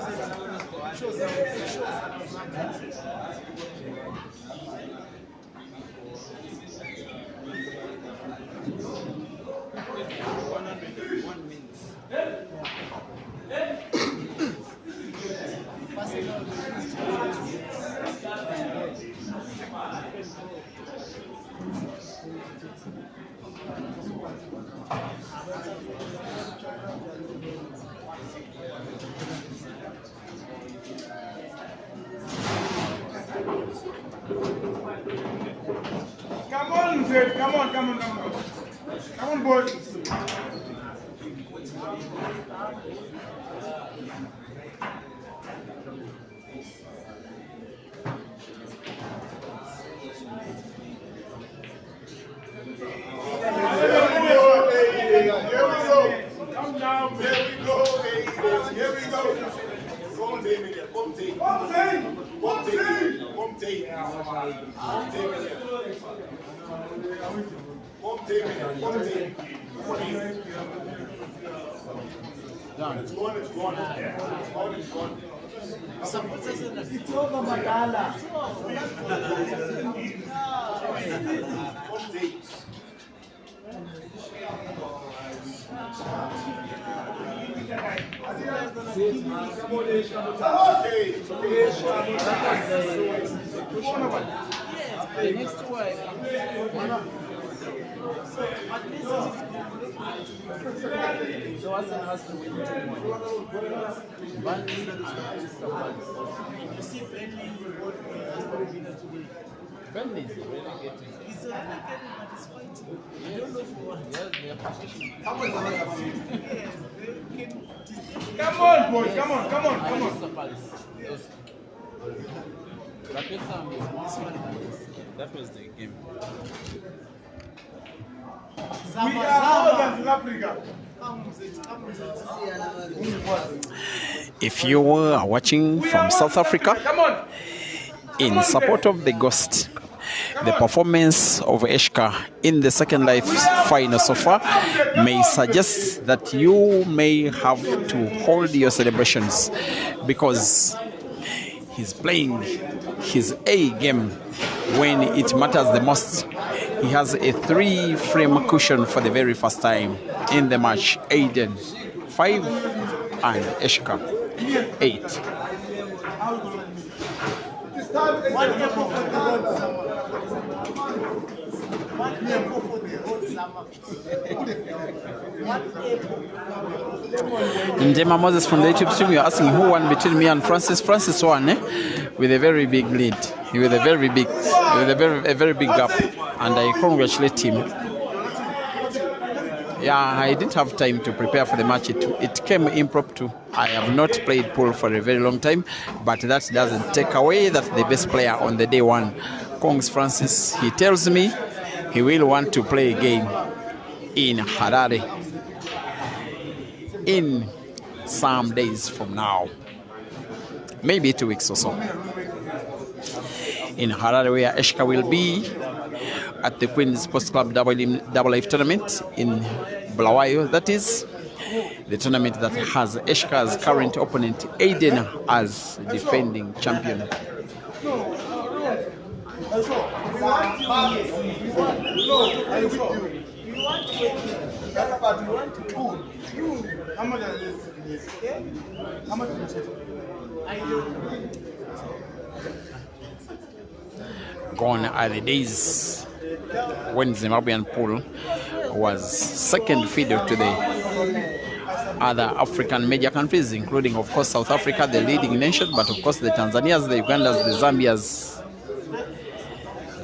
Come on, Zed. Come on, come on, come on. Come on, boys. Come take it. Come take it. It's gone. It's gone. It's gone. It's gone. It's over, Madala. Come take it. The next one. So Hassan has to win 2-1. One lead is someone. You see Bentley Bentley is relegated. He's relegated, but he's fighting. I don't know for what. They are positioning. Come on, boys. Come on. That was the game. We are more than South Africa. If you are watching from South Africa, Come on. in support of the Ghost, the performance of ESHCA in the Second Life final so far may suggest that you may have to hold your celebrations, because he's playing his A game when it matters the most. He has a 3-frame cushion for the very first time in the match. ADEN 5 and ESHCA 8. Njema Moses from the YouTube stream, you're asking who won between me and Francis. Francis won with a very big lead, with a very big gap, and I congratulate him. Yeah, I didn't have time to prepare for the match. It came impromptu. I have not played pool for a very long time, but that doesn't take away that the best player on the day won. Kongs Francis, he tells me he will want to play a game in Harare in some days from now, maybe 2 weeks or so. In Harare, where ESHCA will be at the Queen's Sports Club Double Life tournament in Bulawayo. That is the tournament that has ESHCA's current opponent ADEN as defending champion. Gone are the days when Zimbabwean pool was second fiddle to the other African major countries, including, of course, South Africa, the leading nation, but of course the Tanzanias, the Ugandas, the Zambias.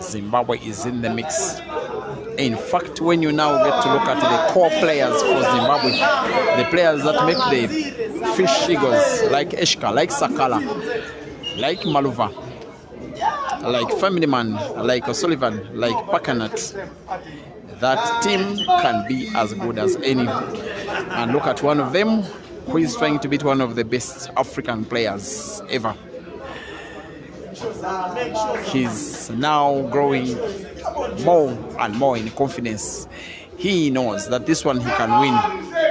Zimbabwe is in the mix. In fact, when you now get to look at the core players for Zimbabwe, the players that make the Fish Eagles, like ESHCA, like Sakala, like Maluva, like Feminiman, like O'Sullivan, like Pakanat, that team can be as good as any. And look at one of them who is trying to beat one of the best African players ever. He's now growing more and more in confidence. He knows that this one he can win,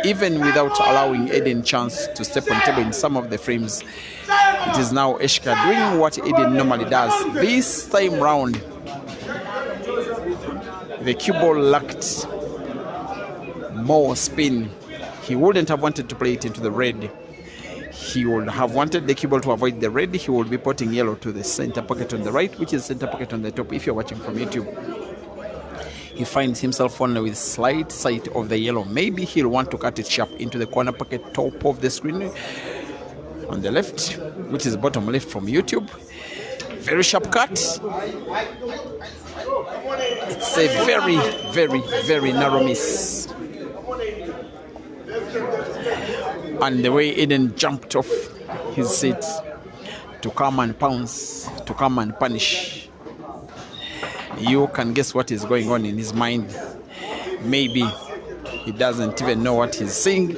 even without allowing ADEN chance to step on table in some of the frames. It is now ESHCA doing what ADEN normally does. This time round, the cue ball lacked more spin. He wouldn't have wanted to play it into the red. He would have wanted the cue ball to avoid the red. He would be putting yellow to the center pocket on the right, which is center pocket on the top if you're watching from YouTube. He finds himself only with slight sight of the yellow. Maybe he'll want to cut it sharp into the corner pocket top of the screen on the left, which is bottom left from YouTube. Very sharp cut. It's a very, very, very narrow miss. And the way ADEN jumped off his seat to come and pounce, to come and punish, you can guess what is going on in his mind. Maybe he doesn't even know what he's saying.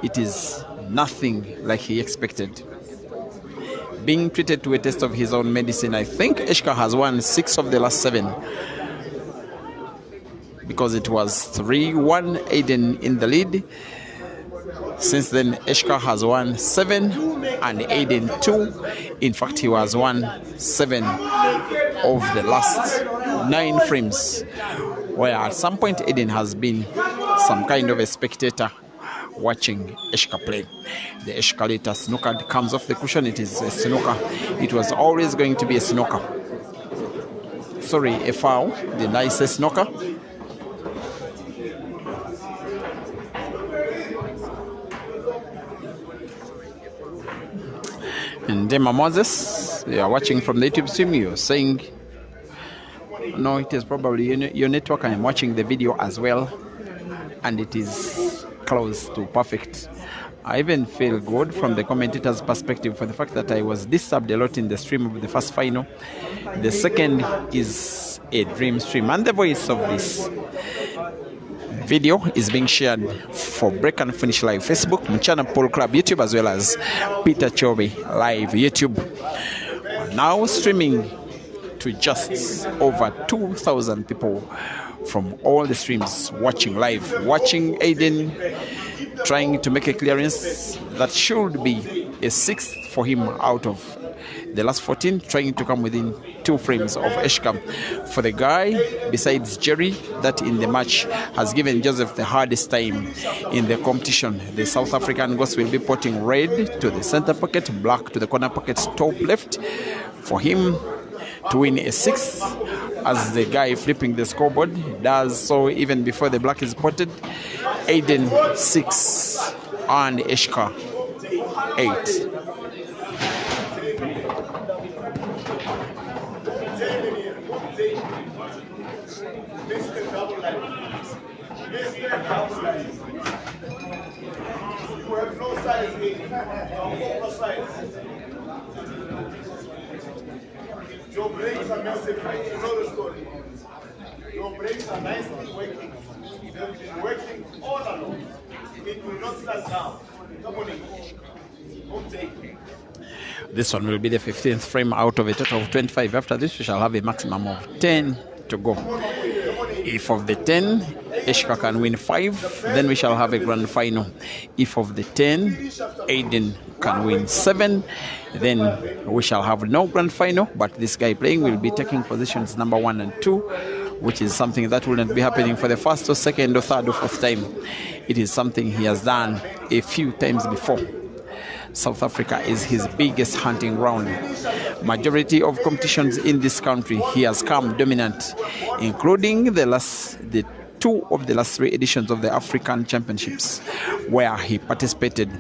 It is nothing like he expected. Being treated to a test of his own medicine, I think ESHCA has won 6 of the last 7. because it was 3-1 ADEN in the lead. Since then, ESHCA has won 7 and ADEN 2. In fact, he has won 7 of the last 9 frames, where at some point ADEN has been some kind of a spectator watching ESHCA play. The escalator snooker comes off the cushion. It is a snooker. It was always going to be a snooker. Sorry, a foul. The nice snooker. And Dema Moses, you are watching from the YouTube stream. You're saying, no, it is probably your network. I'm watching the video as well, and it is close to perfect. I even feel good from the commentator's perspective for the fact that I was disturbed a lot in the stream of the first final. The second is a dream stream, and the voice of this video is being shared for Break and Finish Live Facebook, Mchana Pool Club YouTube, as well as Peter Chobe Live YouTube. Now streaming to just over 2,000 people from all the streams watching live, watching ADEN trying to make a clearance that should be a 6th for him out of the last 14, trying to come within 2 frames of ESHCA. For the guy besides Jerry that in the match has given Joseph the hardest time in the competition, the South African Ghost will be putting red to the center pocket, black to the corner pocket top left for him to win a 6th, as the guy flipping the scoreboard does so even before the black is potted. ADEN 6 and ESHCA 8. You have no size here. Oversize. Your brakes are massive. You know the story. Your brakes are nicely working. They've been working all along. It will not start now. Come on in. Don't take it. This one will be the 15th frame out of a total of 25. After this, we shall have a maximum of 10 to go. If of the 10, ESHCA can win 5, then we shall have a grand final. If of the 10, ADEN can win 7, then we shall have no grand final, but this guy playing will be taking positions number 1 and 2, which is something that will not be happening for the first or second or third or fourth time. It is something he has done a few times before. South Africa is his biggest hunting ground. Majority of competitions in this country, he has come dominant, including the 2 of the last 3 editions of the African Championships, where he participated.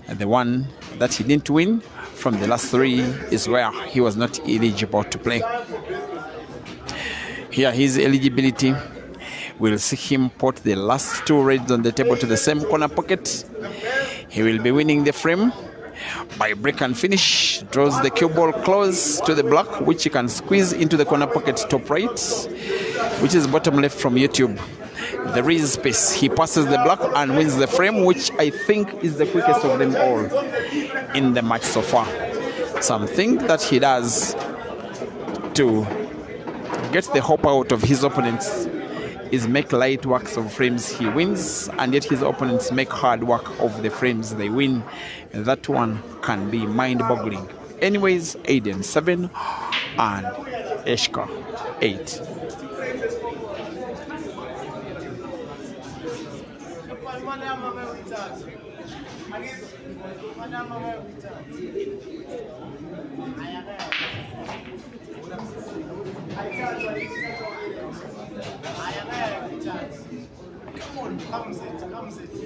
And the one that he didn't win from the last 3 is where he was not eligible to play. Here, his eligibility will see him put the last 2 reds on the table to the same corner pocket. He will be winning the frame by break and finish, draws the cue ball close to the black, which he can squeeze into the corner pocket top right, which is bottom left from YouTube. There is space. He passes the black and wins the frame, which I think is the quickest of them all in the match so far. Something that he does to get the hope out of his opponents is make light works of frames he wins, and yet his opponents make hard work of the frames they win. That one can be mind-boggling. Anyways, ADEN 7 and ESHCA 8. Come sit.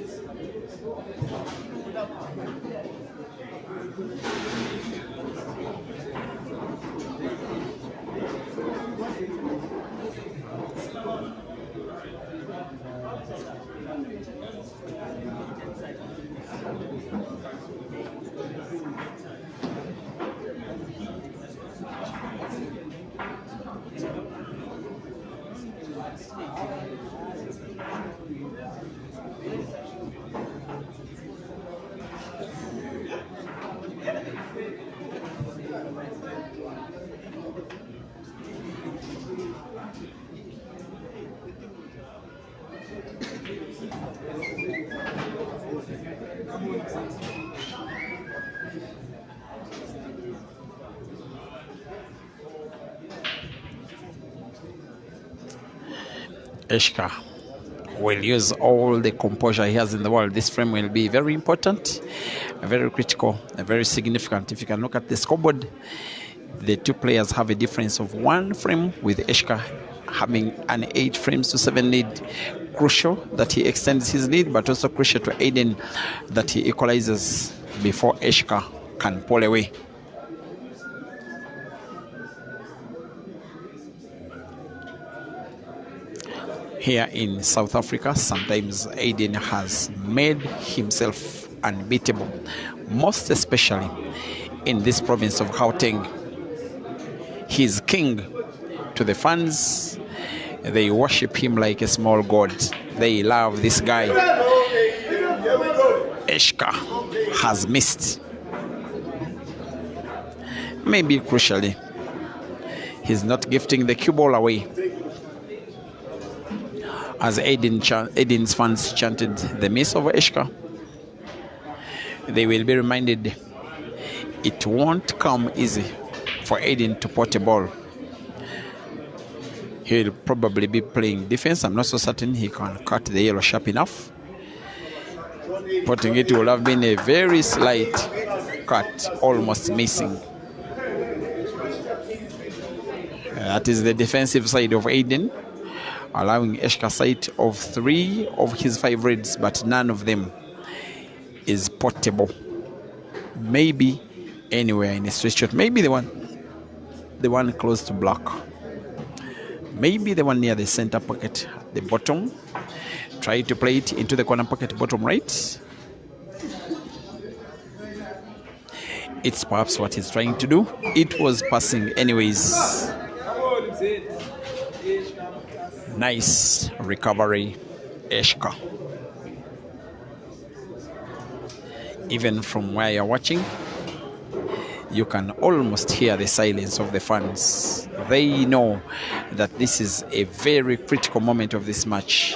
ESHCA will use all the composure he has in the world. This frame will be very important, very critical, very significant. If you can look at the scoreboard, the two players have a difference of 1 frame, with ESHCA having an 8 frames to 7 lead. Crucial that he extends his lead, but also crucial to ADEN that he equalizes before ESHCA can pull away. Here in South Africa, sometimes ADEN has made himself unbeatable, most especially in this province of Gauteng. He's king to the fans. They worship him like a small god. They love this guy. ESHCA has missed. Maybe crucially, he's not gifting the cue ball away. As ADEN's fans chanted the miss of ESHCA, they will be reminded it won't come easy for ADEN to pot a ball. He'll probably be playing defense. I'm not so certain he can cut the yellow sharp enough. Potting it will have been a very slight cut, almost missing. That is the defensive side of ADEN, allowing ESHCA sight of 3 of his 5 reds, but none of them is potable. Maybe anywhere in a straight shot. Maybe the one close to black. Maybe the one near the center pocket, the bottom. Try to play it into the corner pocket, bottom right. It's perhaps what he's trying to do. It was passing anyways. Nice recovery, ESHCA. Even from where you're watching, you can almost hear the silence of the fans. They know that this is a very critical moment of this match.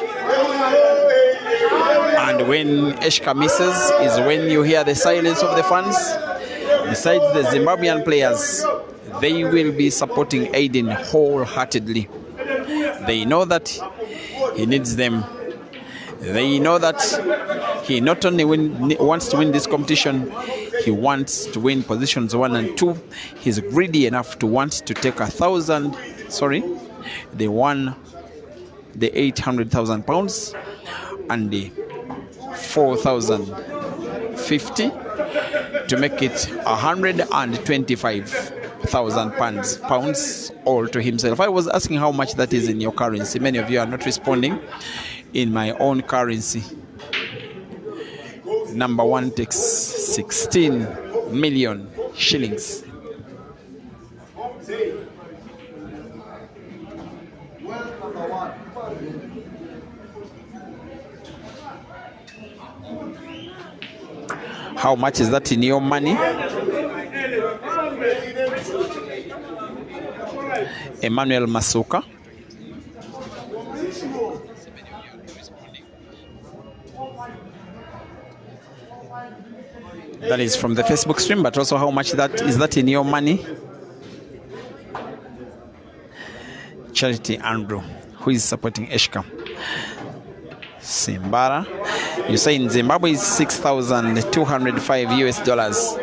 And when ESHCA misses is when you hear the silence of the fans. Besides the Zimbabwean players, they will be supporting ADEN wholeheartedly. They know that he needs them. They know that he not only wants to win this competition, he wants to win positions 1 and 2. He's greedy enough to want to take the 800,000 pounds and the 4,050 to make it 125,000 pounds all to himself. I was asking how much that is in your currency. Many of you are not responding. In my own currency, number 1 takes 16 million shillings. How much is that in your money? Emmanuel Masuka. That is from the Facebook stream, but also how much is that in your money? Charity Andrew, who is supporting ESHCA. Simbara, you say in Zimbabwe is $6,205 US.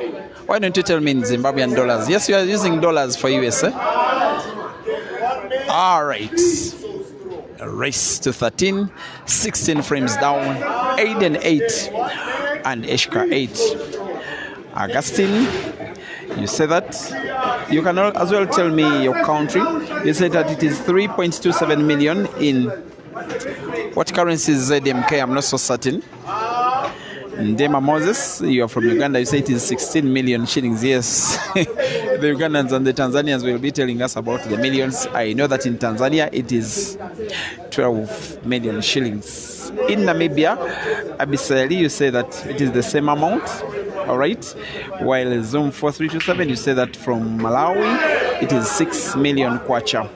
Why don't you tell me in Zimbabwean dollars? Yes, you are using dollars for US. All right. A race to 13, 16 frames down, ADEN 8 and ESHCA 8. Augustine, you say that. You can as well tell me your country. You say that it is 3.27 million in what currency is ZMK? I'm not so certain. Ndema Moses, you are from Uganda. You say it is 16 million shillings. Yes. The Ugandans and the Tanzanians will be telling us about the millions. I know that in Tanzania it is 12 million shillings. In Namibia, Abisali, you say that it is the same amount. All right. While Zoom 4327, you say that from Malawi, it is 6 million kwacha.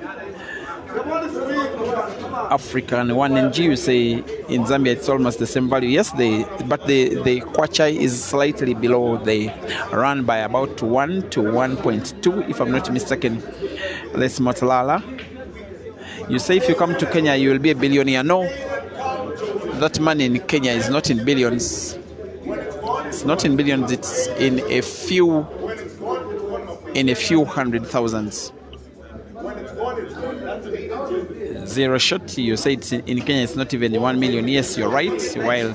African 1NG, you say in Zambia it's almost the same value. Yes, but the kwacha is slightly below the run by about 1 to 1.2, if I'm not mistaken. Let's Motalala. You say if you come to Kenya, you will be a billionaire. No, that money in Kenya is not in billions. It's not in billions. It's in a few hundred thousands. Zero shot. You say it's in Kenya. It's not even 1 million. Yes, you're right. While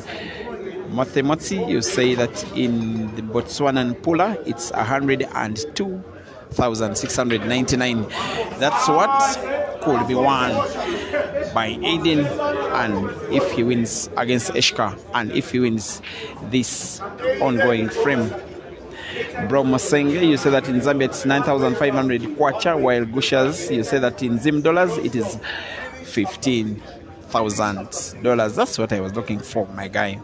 Motemotsi, you say that in the Botswana and Pula, it's 102,699. That's what could be won by ADEN, and if he wins against ESHCA, and if he wins this ongoing frame. Bro Mosenge, you say that in Zambia it's 9,500 kwacha, while Gushas, you say that in Zim dollars it is $15,000. That's what I was looking for, my guy.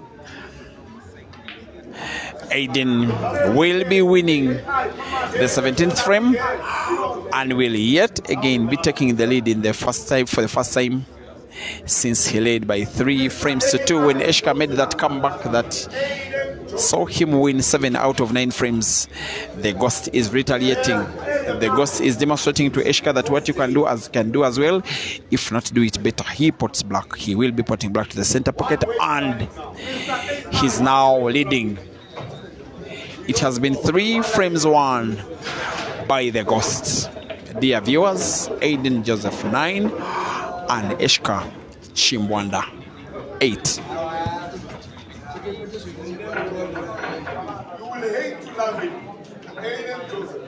ADEN will be winning the 17th frame and will yet again be taking the lead in the first time, for the first time since he led by 3 frames to 2 when ESHCA made that comeback that saw him win 7 out of 9 frames. The Ghost is retaliating. The Ghost is demonstrating to ESHCA that what you can do as well, if not do it better. He puts black. He will be putting black to the center pocket, and he's now leading. It has been 3 frames won by the Ghost. Dear viewers, ADEN Joseph 9 and ESHCA Chimbwanda 8. You will hate to love him. ADEN Joseph.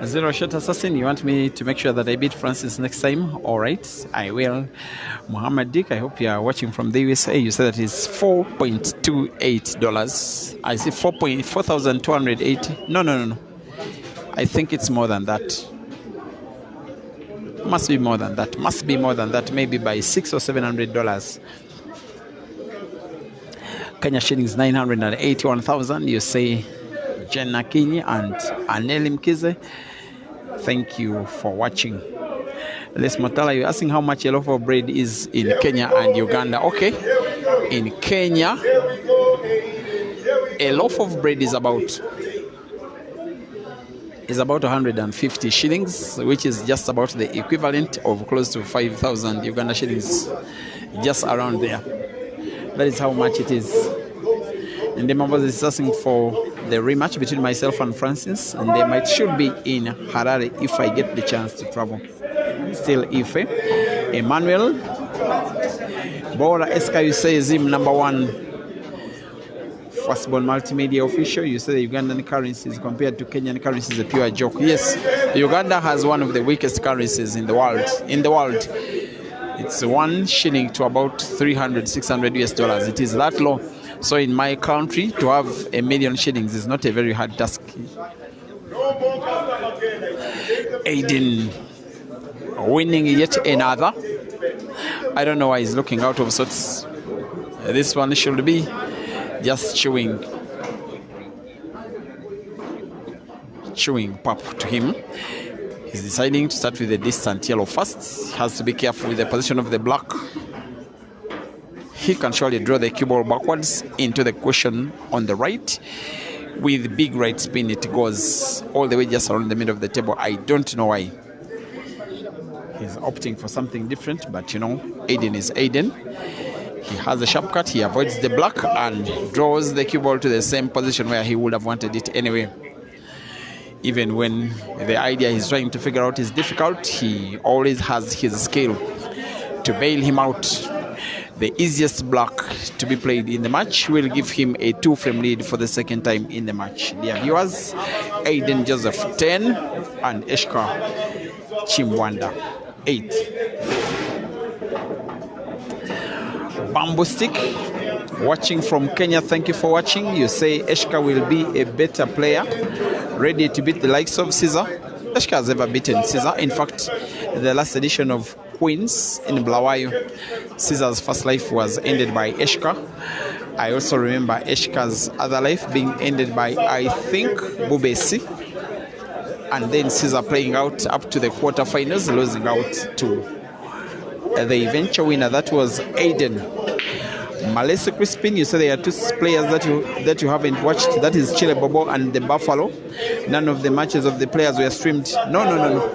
Zero shot assassin, you want me to make sure that I beat Francis next time? All right, I will. Muhammad Dick, I hope you are watching from the USA. You said that it's $4.28. I see 4,280. No. I think it's more than that. Must be more than that. Maybe by $600 or $700. Kenya shillings 981,000. You say Jen Nakini and Aneli Mkize. Thank you for watching. Les Motala, you're asking how much a loaf of bread is in Kenya and Uganda. Okay. In Kenya, a loaf of bread is about 150 shillings, which is just about the equivalent of close to 5,000 Uganda shillings, just around there. That is how much it is. And the members is asking for the rematch between myself and Francis, and they should be in Harare if I get the chance to travel. Still Ife. Emmanuel Bora ESHCA, you say Zim number 1 Firstborn Multimedia official. You say the Ugandan currencies compared to Kenyan currencies is a pure joke. Yes, Uganda has one of the weakest currencies in the world. It's 1 shilling to about 300, 600 US dollars. It is that low. So in my country, to have 1 million shillings is not a very hard task. ADEN winning yet another. I don't know why he's looking out of sorts. This one should be just chewing pap to him. He's deciding to start with the distant yellow first. He has to be careful with the position of the black. He can surely draw the cue ball backwards into the cushion on the right. With big right spin, it goes all the way just around the middle of the table. I don't know why he's opting for something different, but you know, ADEN is ADEN. He has a sharp cut, he avoids the black and draws the cue ball to the same position where he would have wanted it anyway. Even when the idea he's trying to figure out is difficult, he always has his skill to bail him out. The easiest black to be played in the match will give him a 2-frame lead for the second time in the match. Dear viewers, ADEN Joseph 10 and ESHCA Chimwanda 8. Bamboo Stick, watching from Kenya, thank you for watching. You say ESHCA will be a better player, ready to beat the likes of Caesar. ESHCA has ever beaten Caesar. In fact, the last edition of Queens in Bulawayo, Caesar's first life was ended by ESHCA. I also remember ESHCA's other life being ended by, I think, Bubesi. And then Caesar playing out up to the quarterfinals, losing out to the eventual winner. That was ADEN. Malese Crispin, you say there are 2 players that you haven't watched. That is Chile Bobo and the Buffalo. None of the matches of the players were streamed. No.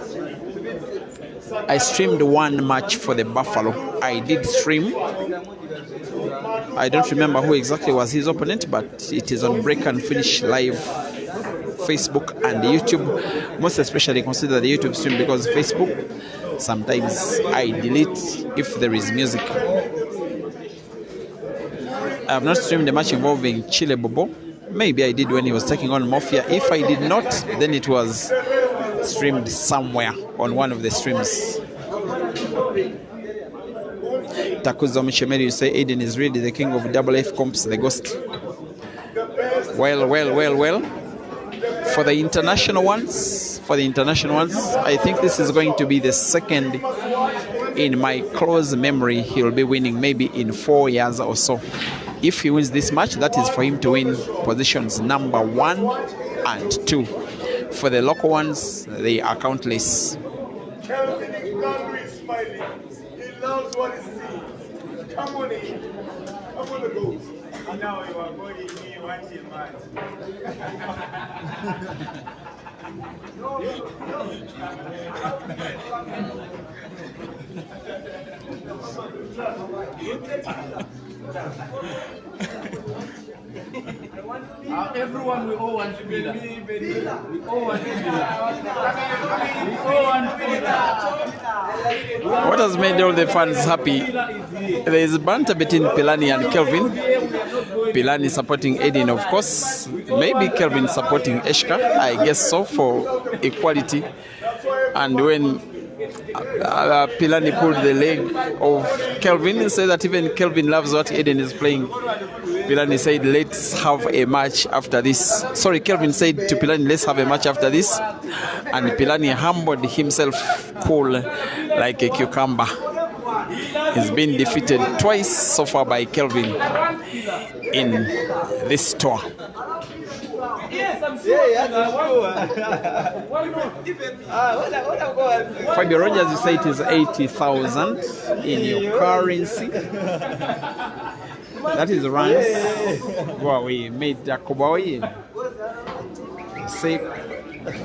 I streamed 1 match for the Buffalo. I did stream. I don't remember who exactly was his opponent, but it is on Break and Finish Live, Facebook and YouTube. Most especially consider the YouTube stream, because Facebook, sometimes I delete if there is music. I have not streamed a match involving Chile Bobo. Maybe I did when he was taking on Mafia. If I did not, then it was streamed somewhere on one of the streams. Takuzo Mishemeri, you say ADEN is really the king of double F comps, the ghost. Well. For the international ones, I think this is going to be the second in my close memory. He'll be winning maybe in 4 years or so. If he wins this match, that is for him to win positions number 1 and 2. For the local ones, they are countless. Kelvin is smiling. He loves what he sees. Come on in. Come on the goals. Now you are going me watching match. Everyone, we all want to be there. We all want to be there. What has made all the fans happy? There is banter between Pilani and Kelvin. Pilani supporting ADEN, of course. Maybe Kelvin supporting ESHCA. I guess so, for equality. And when Pilani pulled the leg of Kelvin and said that even Kelvin loves what ADEN is playing, Pilani said, let's have a match after this. Sorry, Kelvin said to Pilani, let's have a match after this. And Pilani humbled himself cool like a cucumber. He's been defeated twice so far by Kelvin in this tour. Fabio Rogers, you say it is 80,000 in your currency. That is ranks. Wow, we made Jacoboy. Say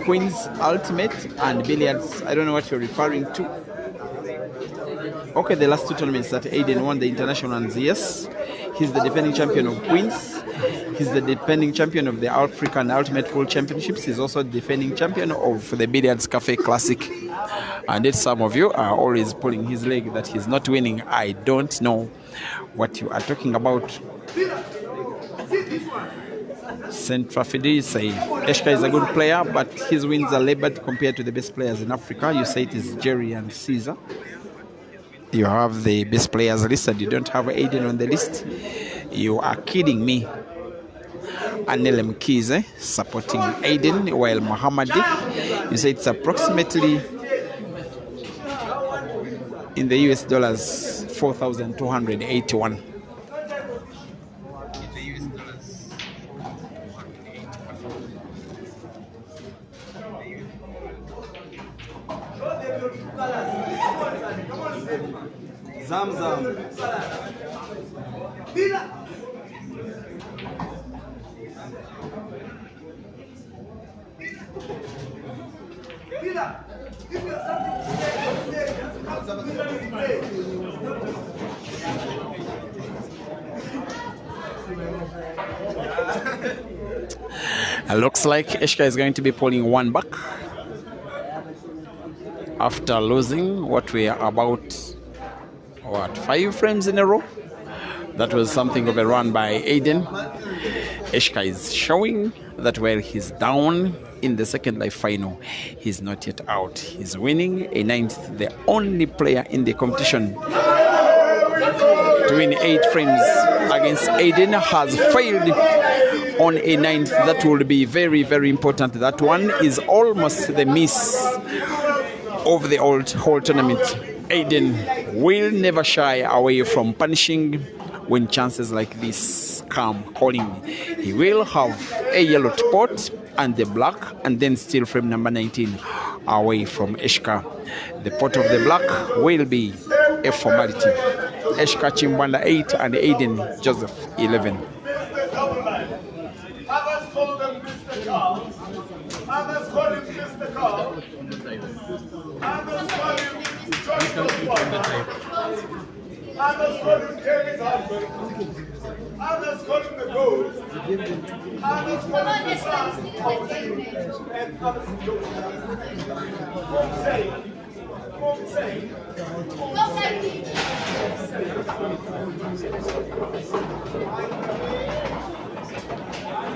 Queen's Ultimate and Billiards. I don't know what you're referring to. Okay, the last 2 tournaments that ADEN won, the international ones, yes. He's the defending champion of Queens. He's the defending champion of the African Ultimate Pool Championships. He's also the defending champion of the Billiards Cafe Classic. And yet some of you are always pulling his leg that he's not winning. I don't know what you are talking about. Central Fidi say ESHCA is a good player, but his wins are labored compared to the best players in Africa. You say it is Jerry and Caesar. You have the best players listed. You don't have Aden on the list. You are kidding me. Anele Mkize supporting Aden, while Muhammadi, you say it's approximately in the US dollars 4,281. Zamzam. It looks like ESHCA is going to be pulling one back after losing what we are about 5 frames in a row. That was something of a run by Aden. ESHCA is showing that while he's down in the second life final, he's not yet out. He's winning a 9th, the only player in the competition to win 8 frames against Aden has failed on a 9th. That will be very, very important. That one is almost the miss of the whole tournament. Aden will never shy away from punishing when chances like this come calling. He will have a yellow pot and the black, and then steal frame number 19 away from ESHCA. The pot of the black will be a formality. ESHCA Chimbanda 8 and Aden Joseph 11. Others call them Mr. Carl. Others call him Mr. Carl. Others call him Joshua's father. Others call him Jerry's husband. Others call him the goat. Others call him the son of David. And others don't. Won't say. Won't say.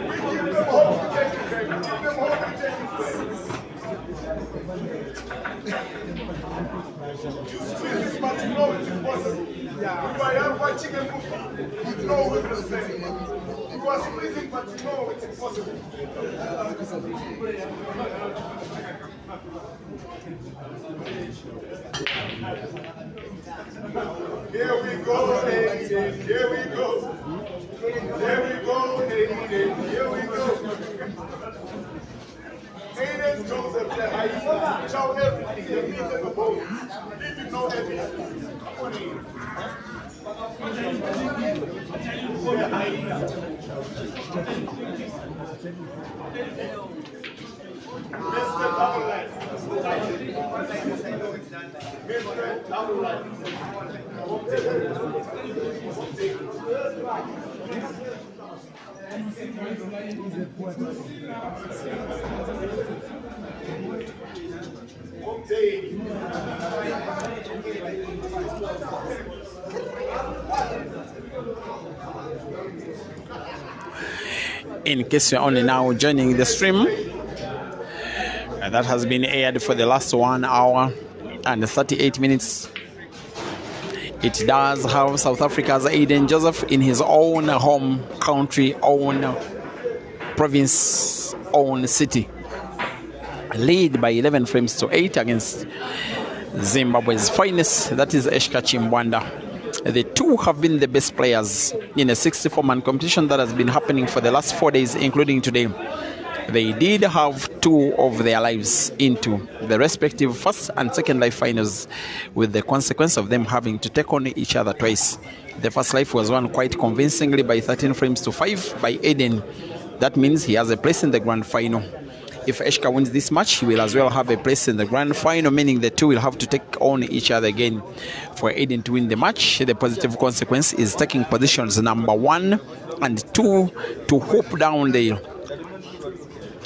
We give them hope to take it back. Give them hope to take it back. You squeeze it, but you know it's impossible. You are watching a movie, you know with respect. You are squeezing, but you know it's impossible. Here we go, Aden. Here we go. There we go, Aden. Here we go. Aden Joseph, the hyena. Chow everything. They meet them the boat. Leave you no evidence. Come on in. The hyena. Mr. Double Life. Mr. Double Life. In case you're only now joining the stream, that has been aired for the last 1 hour and 38 minutes. It does have South Africa's Aden Joseph in his own home country, own province, own city, lead by 11 frames to 8 against Zimbabwe's finest, that is ESHCA Chimbanda. The two have been the best players in a 64-man competition that has been happening for the last 4 days, including today. They did have 2 of their lives into the respective first and second life finals, with the consequence of them having to take on each other twice. The first life was won quite convincingly by 13 frames to 5 by Aden. That means he has a place in the grand final. If ESHCA wins this match, he will as well have a place in the grand final, meaning the two will have to take on each other again. For Aden to win the match, the positive consequence is taking positions number 1 and 2 to hope down the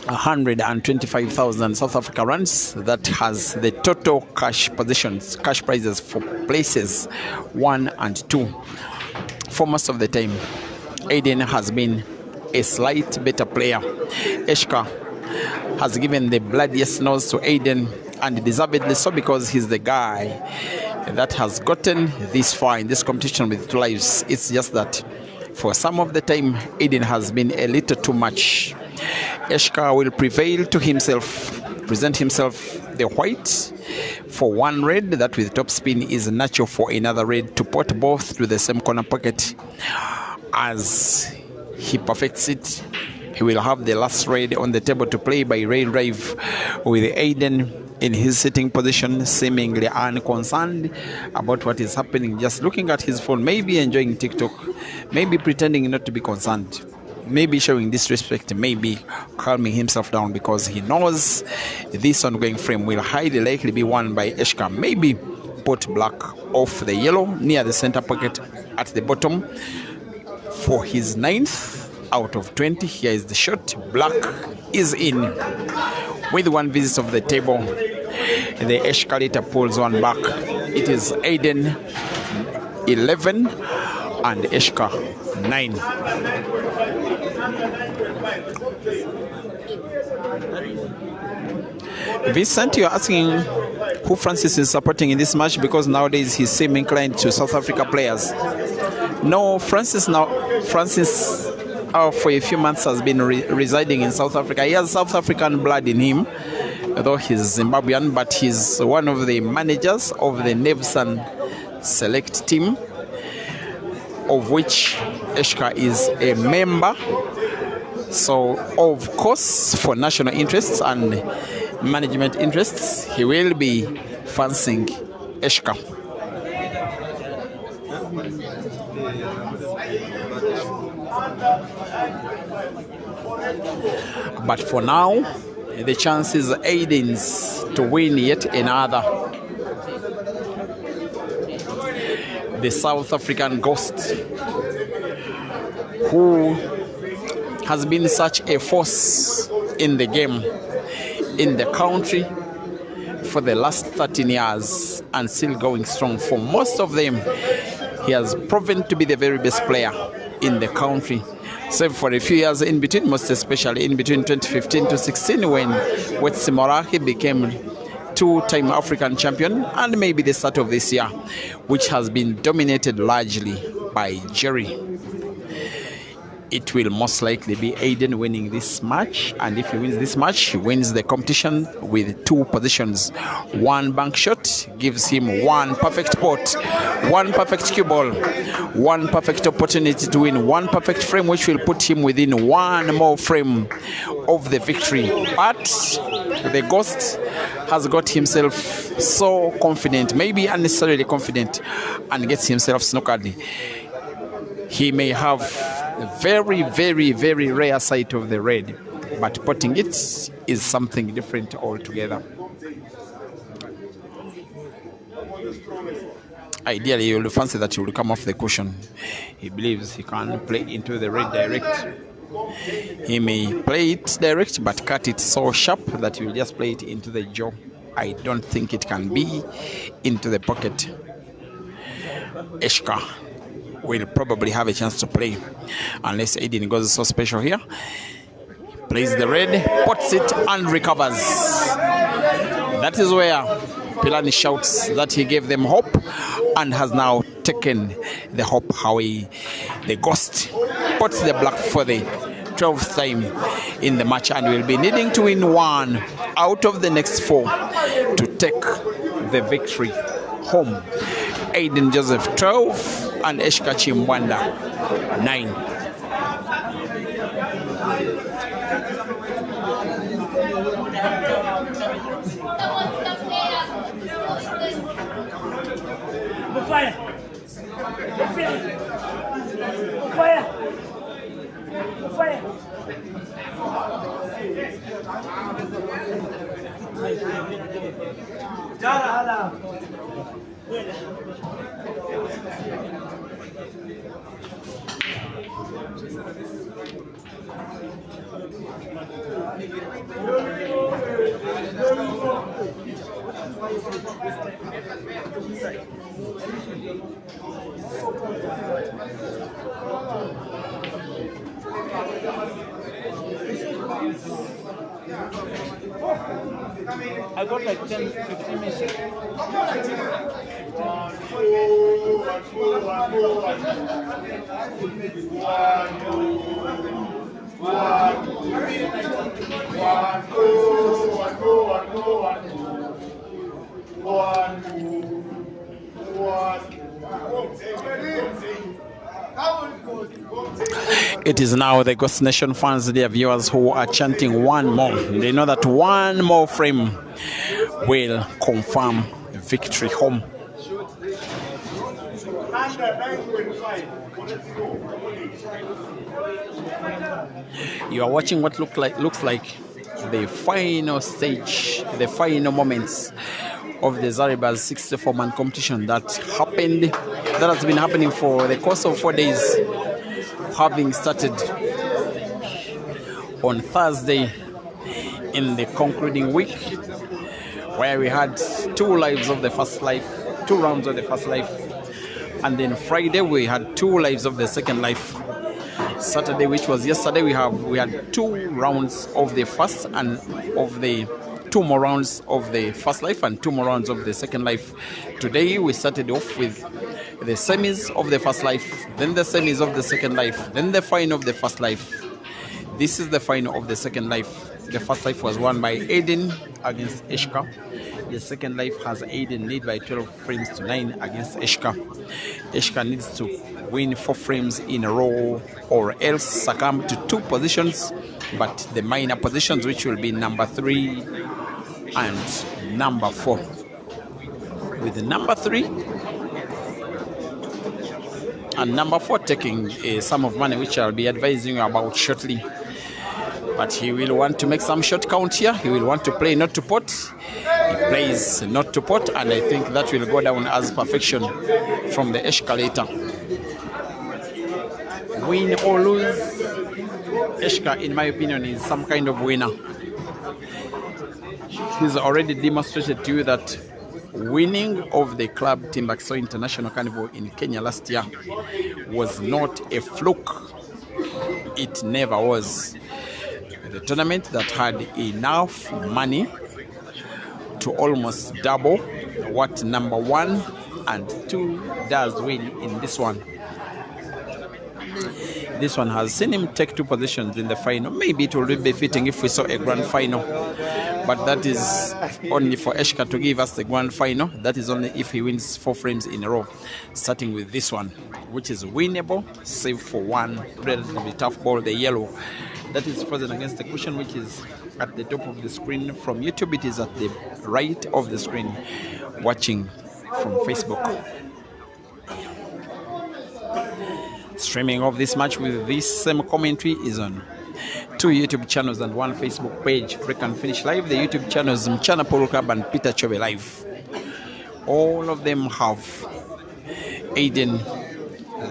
125,000 South Africa rands. That has the total cash positions, cash prizes for places 1 and 2. For most of the time, Aden has been a slight better player. ESHCA has given the bloodiest nose to ADEN, and deservedly so, because he's the guy that has gotten this far in this competition with 2 lives. It's just that for some of the time, ADEN has been a little too much. ESHCA will prevail to himself, present himself the white for 1 red, that with top spin is natural for another red to put both to the same corner pocket. As he perfects it, he will have the last red on the table to play by red drive, with ADEN in his sitting position, seemingly unconcerned about what is happening, just looking at his phone, maybe enjoying TikTok, maybe pretending not to be concerned, maybe showing disrespect, maybe calming himself down, because he knows this ongoing frame will highly likely be won by ESHCA. Maybe put black off the yellow near the center pocket at the bottom for his 9th out of 20. Here is the shot. Black is in. With 1 visit of the table, the ESHCA pulls 1 back. It is ADEN 11 and ESHCA 9. Vincent, you're asking who Francis is supporting in this match, because nowadays he seems inclined to South Africa players. No, Francis for a few months has been residing in South Africa. He has South African blood in him, although he's Zimbabwean, but he's one of the managers of the Nevsan select team, of which ESHCA is a member. So, of course, for national interests and management interests, he will be fancying ESHCA. But for now, the chances ADEN's to win yet another. The South African ghost, who has been such a force in the game, in the country, for the last 13 years, and still going strong. For most of them, he has proven to be the very best player in the country, save for a few years in between, most especially in between 2015 to 16, when Wetsimora became 2-time African champion, and maybe the start of this year, which has been dominated largely by Jerry. It will most likely be ADEN winning this match, and if he wins this match, he wins the competition with 2 positions. 1 bank shot gives him 1 perfect pot, 1 perfect cue ball, 1 perfect opportunity to win, 1 perfect frame, which will put him within 1 more frame of the victory. But the ghost has got himself so confident, maybe unnecessarily confident, and gets himself snookered. He may have a very, very, very rare sight of the red, but potting it is something different altogether. Ideally, you will fancy that he will come off the cushion. He believes he can play into the red direct. He may play it direct, but cut it so sharp that he will just play it into the jaw. I don't think it can be into the pocket. ESHCA will probably have a chance to play, unless ADEN goes so special here. Plays the red, pots it, and recovers. That is where Pilani shouts that he gave them hope and has now taken the hope away. The ghost pots the black for the 12th time in the match, and will be needing to win 1 out of the next 4 to take the victory home. ADEN Joseph 12 and ESHCA Chimbwanda 9. Fire! Fire! Fire! I got like 10, 15 minutes. It is now the Ghost Nation fans, their viewers, who are chanting one more. They know that one more frame will confirm victory home. You are watching what looks like the final stage, the final moments of the ZAREBA'S 64-man competition that has been happening for the course of 4 days, having started on Thursday in the concluding week, where we had 2 lives of the first life, 2 rounds of the first life, and then Friday we had 2 lives of the second life. Saturday, which was yesterday, we had 2 rounds of the first and of the 2 more rounds of the first life and 2 more rounds of the second life. Today we started off with the semis of the first life, then the semis of the second life, then the final of the first life. This is the final of the second life. The first life was won by ADEN against ESHCA. The second life has ADEN lead by 12 frames to 9 against ESHCA. ESHCA needs to win 4 frames in a row or else succumb to 2 positions, but the minor positions, which will be number 3 and number 4. With the number 3 and number 4 taking a sum of money, which I'll be advising you about shortly. But he will want to make some short count here. He will want to play not to pot. He plays not to pot, and I think that will go down as perfection from the ESHCA later. Win or lose, ESHCA, in my opinion, is some kind of winner. He's already demonstrated to you that winning of the Club Timbuktu International Carnival in Kenya last year was not a fluke. It never was. The tournament that had enough money to almost double what number 1 and 2 does win in this one. This one has seen him take 2 positions in the final. Maybe it will be fitting if we saw a grand final, but that is only for ESHCA to give us the grand final. That is only if he wins 4 frames in a row, starting with this one, which is winnable, save for 1 relatively tough ball, the yellow. That is frozen against the cushion, which is at the top of the screen. From YouTube, it is at the right of the screen, watching from Facebook. Streaming of this match with this same commentary is on 2 YouTube channels and 1 Facebook page. African Finish Live. The YouTube channels Mchana Polo Club and Peter Chobe Live. All of them have ADEN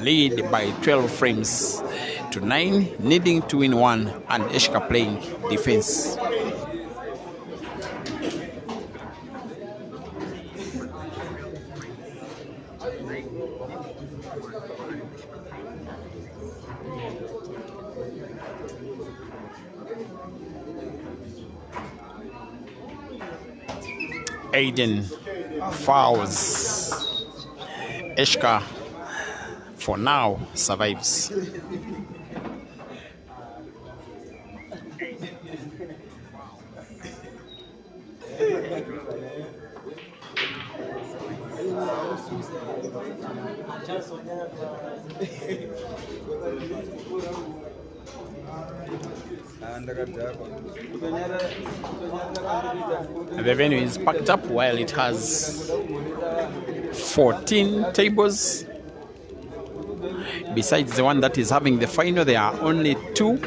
lead by 12 frames to 9, needing to win 1, and ESHCA playing defense. ADEN fouls. ESHCA for now survives. The venue is packed up while it has 14 tables. Besides the one that is having the final, there are only 2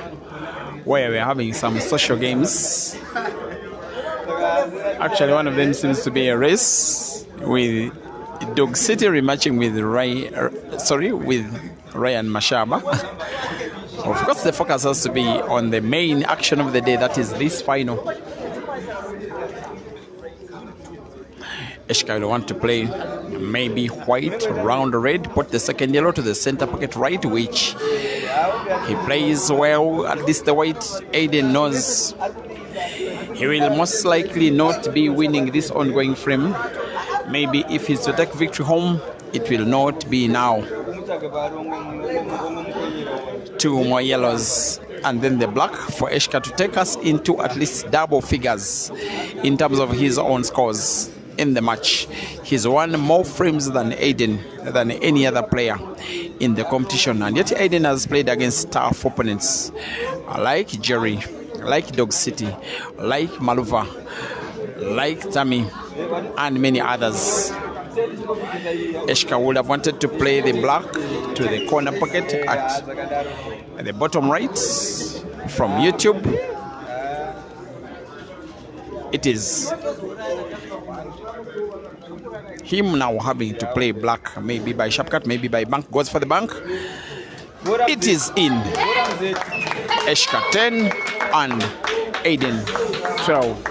where we're having some social games. Actually, one of them seems to be a race with Dog City rematching with Ryan Mashaba. Of course, the focus has to be on the main action of the day, that is this final. ESHCA will want to play maybe white, round red, put the second yellow to the center pocket right, which he plays well. At least the white ADEN knows He will most likely not be winning this ongoing frame. Maybe if he's to take victory home, it will not be now. 2 more yellows and then the black for ESHCA to take us into at least double figures in terms of his own scores in the match. He's won more frames than ADEN, than any other player in the competition, and yet ADEN has played against tough opponents like Jerry, like Dog City, like Maluva, like Tammy, and many others. ESHCA would have wanted to play the black to the corner pocket at the bottom right from YouTube. It is him now having to play black, maybe by sharp cut, maybe by bank. Goes for the bank. It is in. ESHCA 10 and ADEN 12.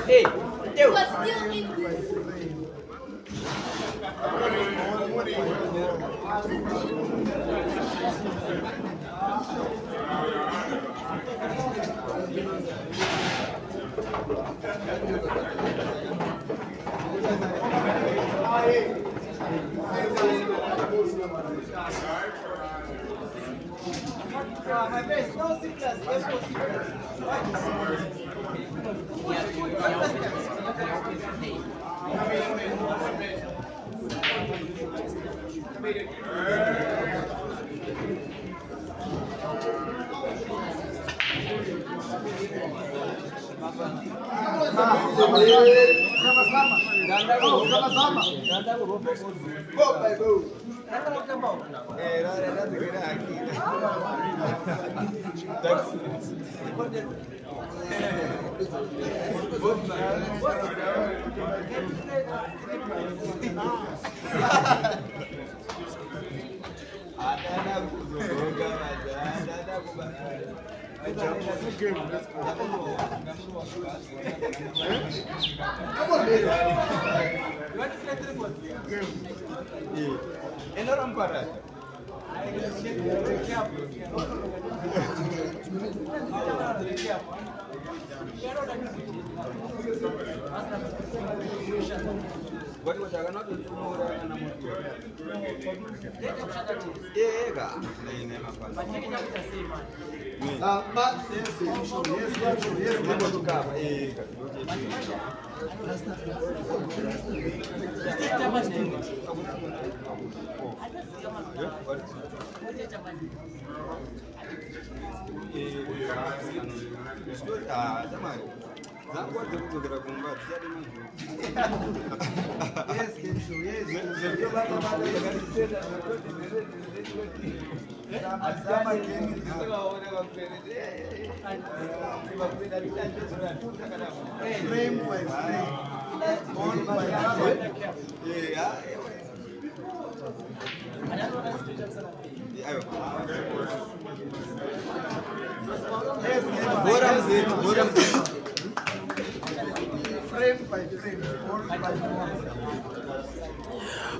My best, no sickness, let's go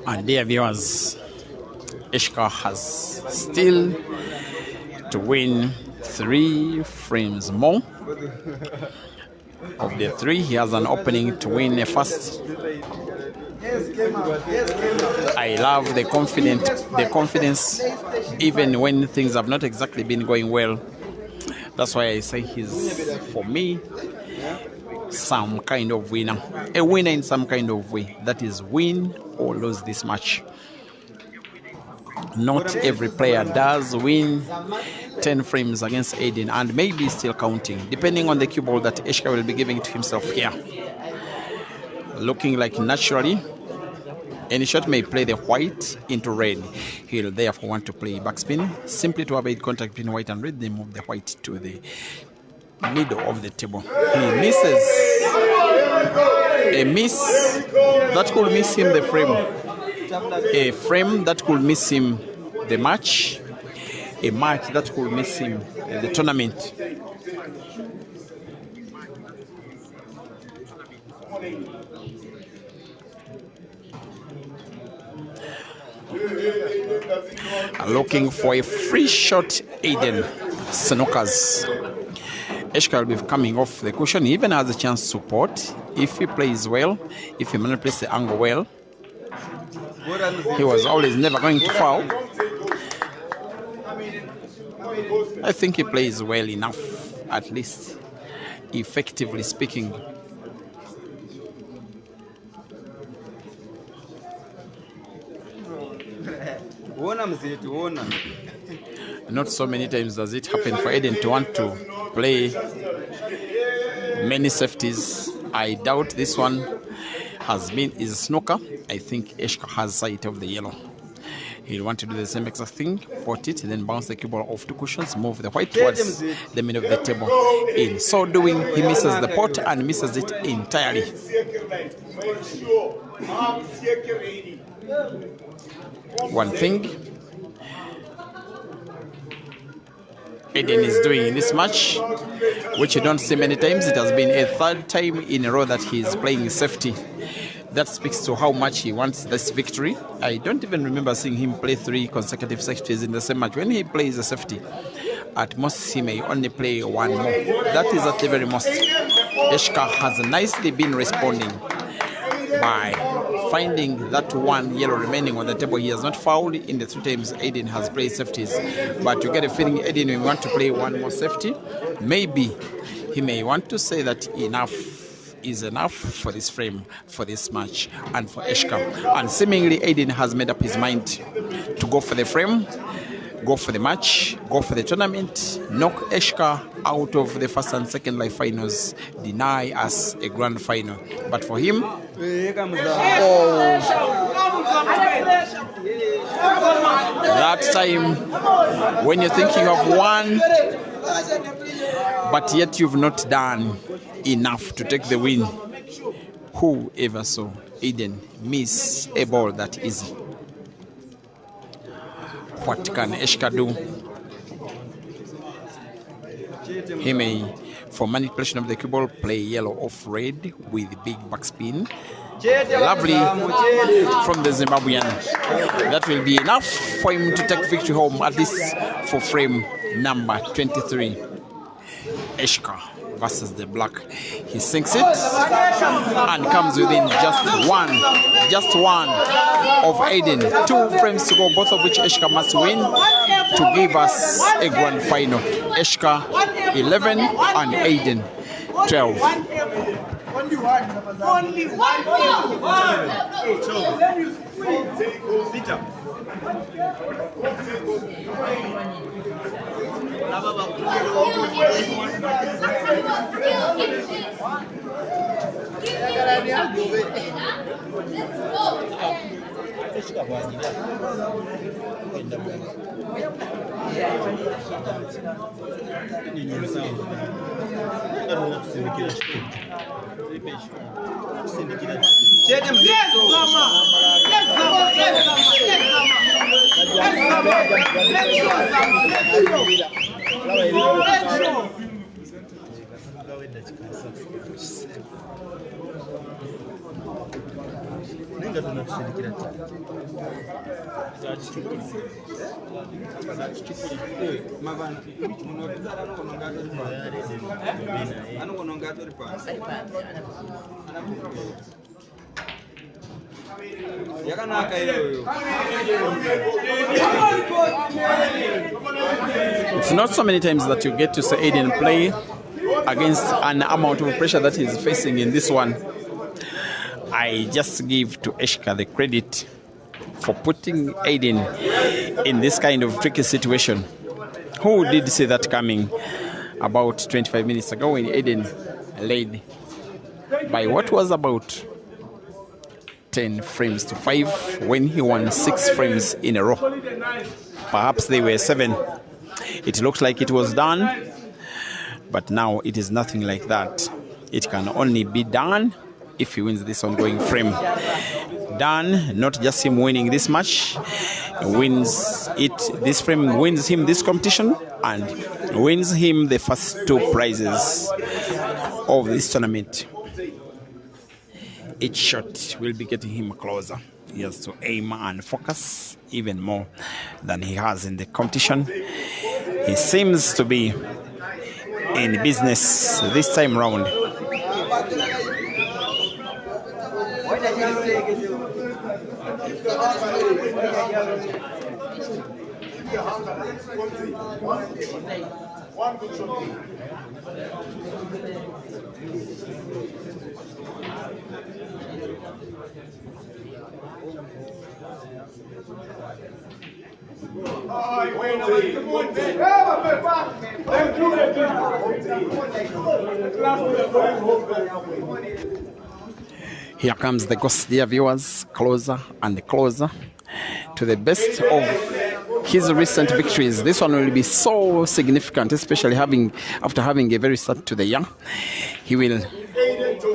And dear viewers, ESHCA has still to win 3 frames more. Of the 3, he has an opening to win a first. I love the confidence, even when things have not exactly been going well. That's why I say he's, for me, some kind of winner. A winner in some kind of way. That is, win or lose this match. Not every player does win 10 frames against ADEN, and maybe still counting, depending on the cue ball that ESHCA will be giving to himself here. Looking like naturally, any shot may play the white into red. He'll therefore want to play backspin, simply to avoid contact between white and red. They move the white to the middle of the table. He misses. A miss that could miss him the frame. A frame that could miss him the match. A match that could miss him the tournament. Looking for a free shot, ADEN Snookers. ESHCA will be coming off the cushion. He even has a chance to support if he plays well, if he manipulates the angle well. He was always never going to foul. I think he plays well enough, at least effectively speaking. Not so many times does it happen for Eden to want to play many safeties. I doubt this one is a snooker. I think ESHCA has sight of the yellow. He'll want to do the same exact thing, put it, then bounce the cue ball off two cushions, move the white towards the middle of the table. In so doing, he misses the pot and misses it entirely. One thing Eden is doing in this match, which you don't see many times, it has been a third time in a row that he is playing safety. That speaks to how much he wants this victory. I don't even remember seeing him play 3 consecutive safeties in the same match. When he plays a safety, at most he may only play 1 more. That is at the very most. ESHCA has nicely been responding by finding that 1 yellow remaining on the table. He has not fouled in the 3 times Eden has played safeties. But you get a feeling Eden will want to play 1 more safety. Maybe he may want to say that enough is enough for this frame, for this match, and for ESHCA. And seemingly Eden has made up his mind to go for the frame, go for the match, go for the tournament, knock ESHCA out of the first and second life finals, deny us a grand final. But for him, that time when you think you have won, but yet you've not done enough to take the win. Who ever saw Eden miss a ball that easy? What can ESHCA do? He may, for manipulation of the cue ball, play yellow off red with big backspin. Lovely from the Zimbabwean. That will be enough for him to take victory home, at least for frame number 23. ESHCA versus the black. He sinks it and comes within just one of Eden. 2 frames to go, both of which ESHCA must win to give us a grand final. ESHCA 11 and Eden 12. Only one. It's not so many times that you get to see Eden play against an amount of pressure that he's facing in this one. I just give to ESHCA the credit for putting Eden in this kind of tricky situation. Who did see that coming about 25 minutes ago when Eden led by what was about 10 frames to 5 when he won 6 frames in a row? Perhaps they were 7. It looked like it was done, but now it is nothing like that. It can only be done if he wins this ongoing frame. Done, not just him winning this match, wins it, this frame wins him this competition and wins him the first 2 prizes of this tournament. Each shot will be getting him closer. He has to aim and focus even more than he has in the competition. He seems to be in business this time round. One good shot. Here comes the ghost, dear viewers, closer and closer to the best of his recent victories. This one will be so significant, especially after having a very start to the year. He will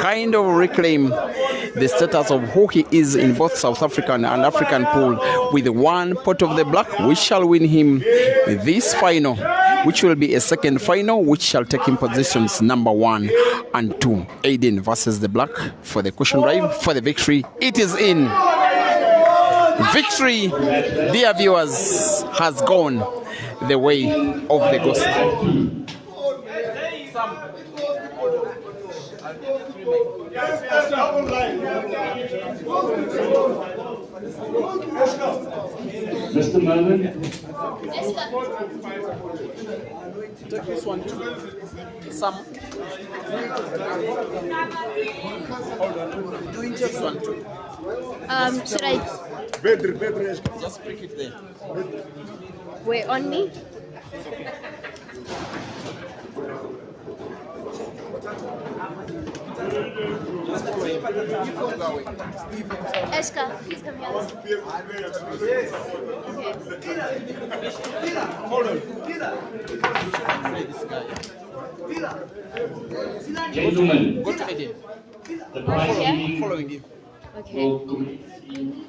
kind of reclaim the status of who he is in both South African and African pool with one pot of the black, which shall win him this final, which will be a second final, which shall take him positions number 1 and 2. ADEN versus the black for the cushion drive for the victory. It is in. Victory, dear viewers, has gone the way of the ghost. Mr. Mervin, Take this one too. Some. Doing this one too. Should I Just prick it there. wait on me? ESHCA, please come here. gentlemen, Go to ADEN. the prize giving Following you. Okay. will complete in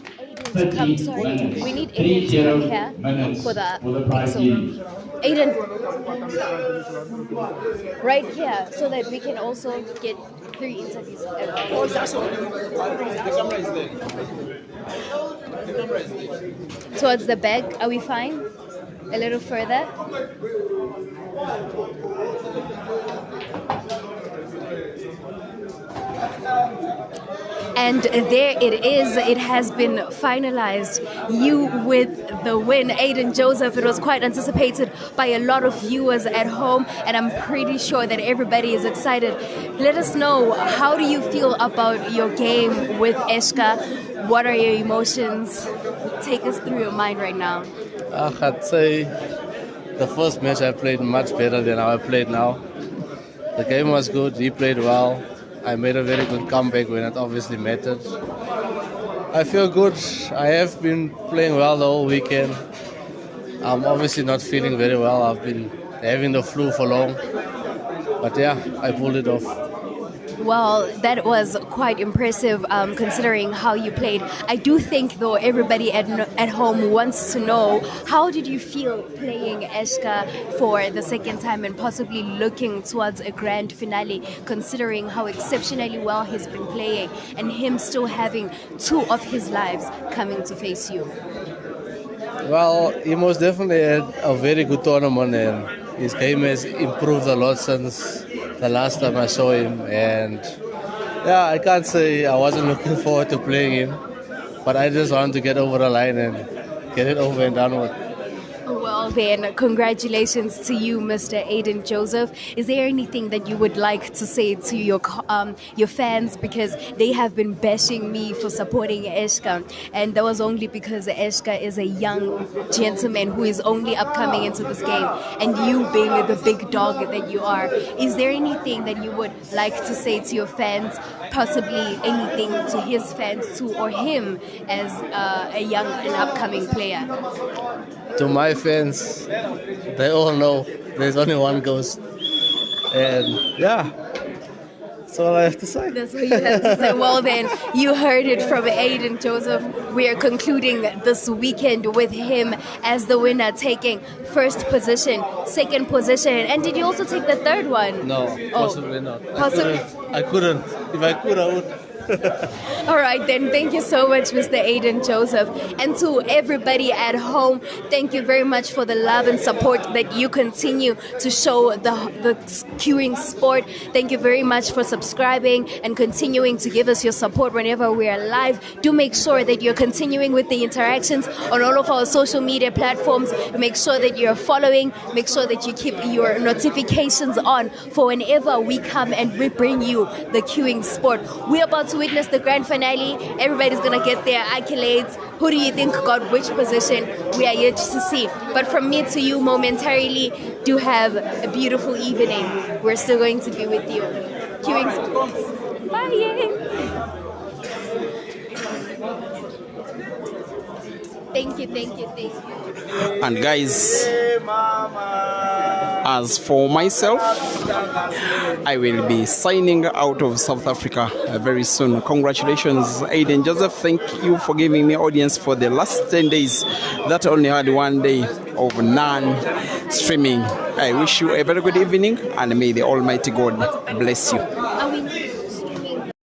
Come, 30 sorry. minutes. We need Aiden to come here minutes for the prize so, giving. Aiden, right here, so that we can also get 3 interviews. The camera is there. The camera is there. Towards the back, are we fine? A little further. And there it is. It has been finalized. You with the win, Aden Joseph. It was quite anticipated by a lot of viewers at home, and I'm pretty sure that everybody is excited. Let us know, how do you feel about your game with ESHCA? What are your emotions? Take us through your mind right now. I'd say the first match I played much better than how I played now. The game was good, he played well. I made a very good comeback when it obviously mattered. I feel good. I have been playing well the whole weekend. I'm obviously not feeling very well. I've been having the flu for long. But yeah, I pulled it off. Well, that was quite impressive considering how you played. I do think, though, everybody at home wants to know, how did you feel playing ESHCA for the second time and possibly looking towards a grand finale, considering how exceptionally well he's been playing and him still having 2 of his lives coming to face you? Well, he most definitely had a very good tournament and his game has improved a lot since the last time I saw him, and yeah, I can't say I wasn't looking forward to playing him, but I just wanted to get over the line and get it over and done with. Well then, congratulations to you, Mr. Aden Joseph. Is there anything that you would like to say to your fans, because they have been bashing me for supporting ESHCA, and that was only because ESHCA is a young gentleman who is only upcoming into this game, and you being the big dog that you are. Is there anything that you would like to say to your fans, possibly anything to his fans too, or him as a young and upcoming player? To my fans, they all know there's only one ghost. And yeah, that's all I have to say. That's what you have to say. Well then, you heard it from Aden Joseph. We are concluding this weekend with him as the winner, taking first position, second position. And did you also take the third one? No, possibly not. Possibly. I couldn't. If I could, I would. All right, then. Thank you so much, Mr. Aden Joseph. And to everybody at home, thank you very much for the love and support that you continue to show the queuing sport. Thank you very much for subscribing and continuing to give us your support whenever we are live. Do make sure that you're continuing with the interactions on all of our social media platforms. Make sure that you're following. Make sure that you keep your notifications on for whenever we come and we bring you the queuing sport. We're about to witness the grand finale. Everybody's gonna get their accolades. Who do you think got which position? We are yet to see. But from me to you momentarily, do have a beautiful evening. We're still going to be with you. Queuing sport. Bye. Thank you, thank you, thank you. And guys, as for myself, I will be signing out of South Africa very soon. Congratulations, Aden Joseph. Thank you for giving me audience for the last 10 days. That only had 1 day of non-streaming. I wish you a very good evening, and may the Almighty God bless you.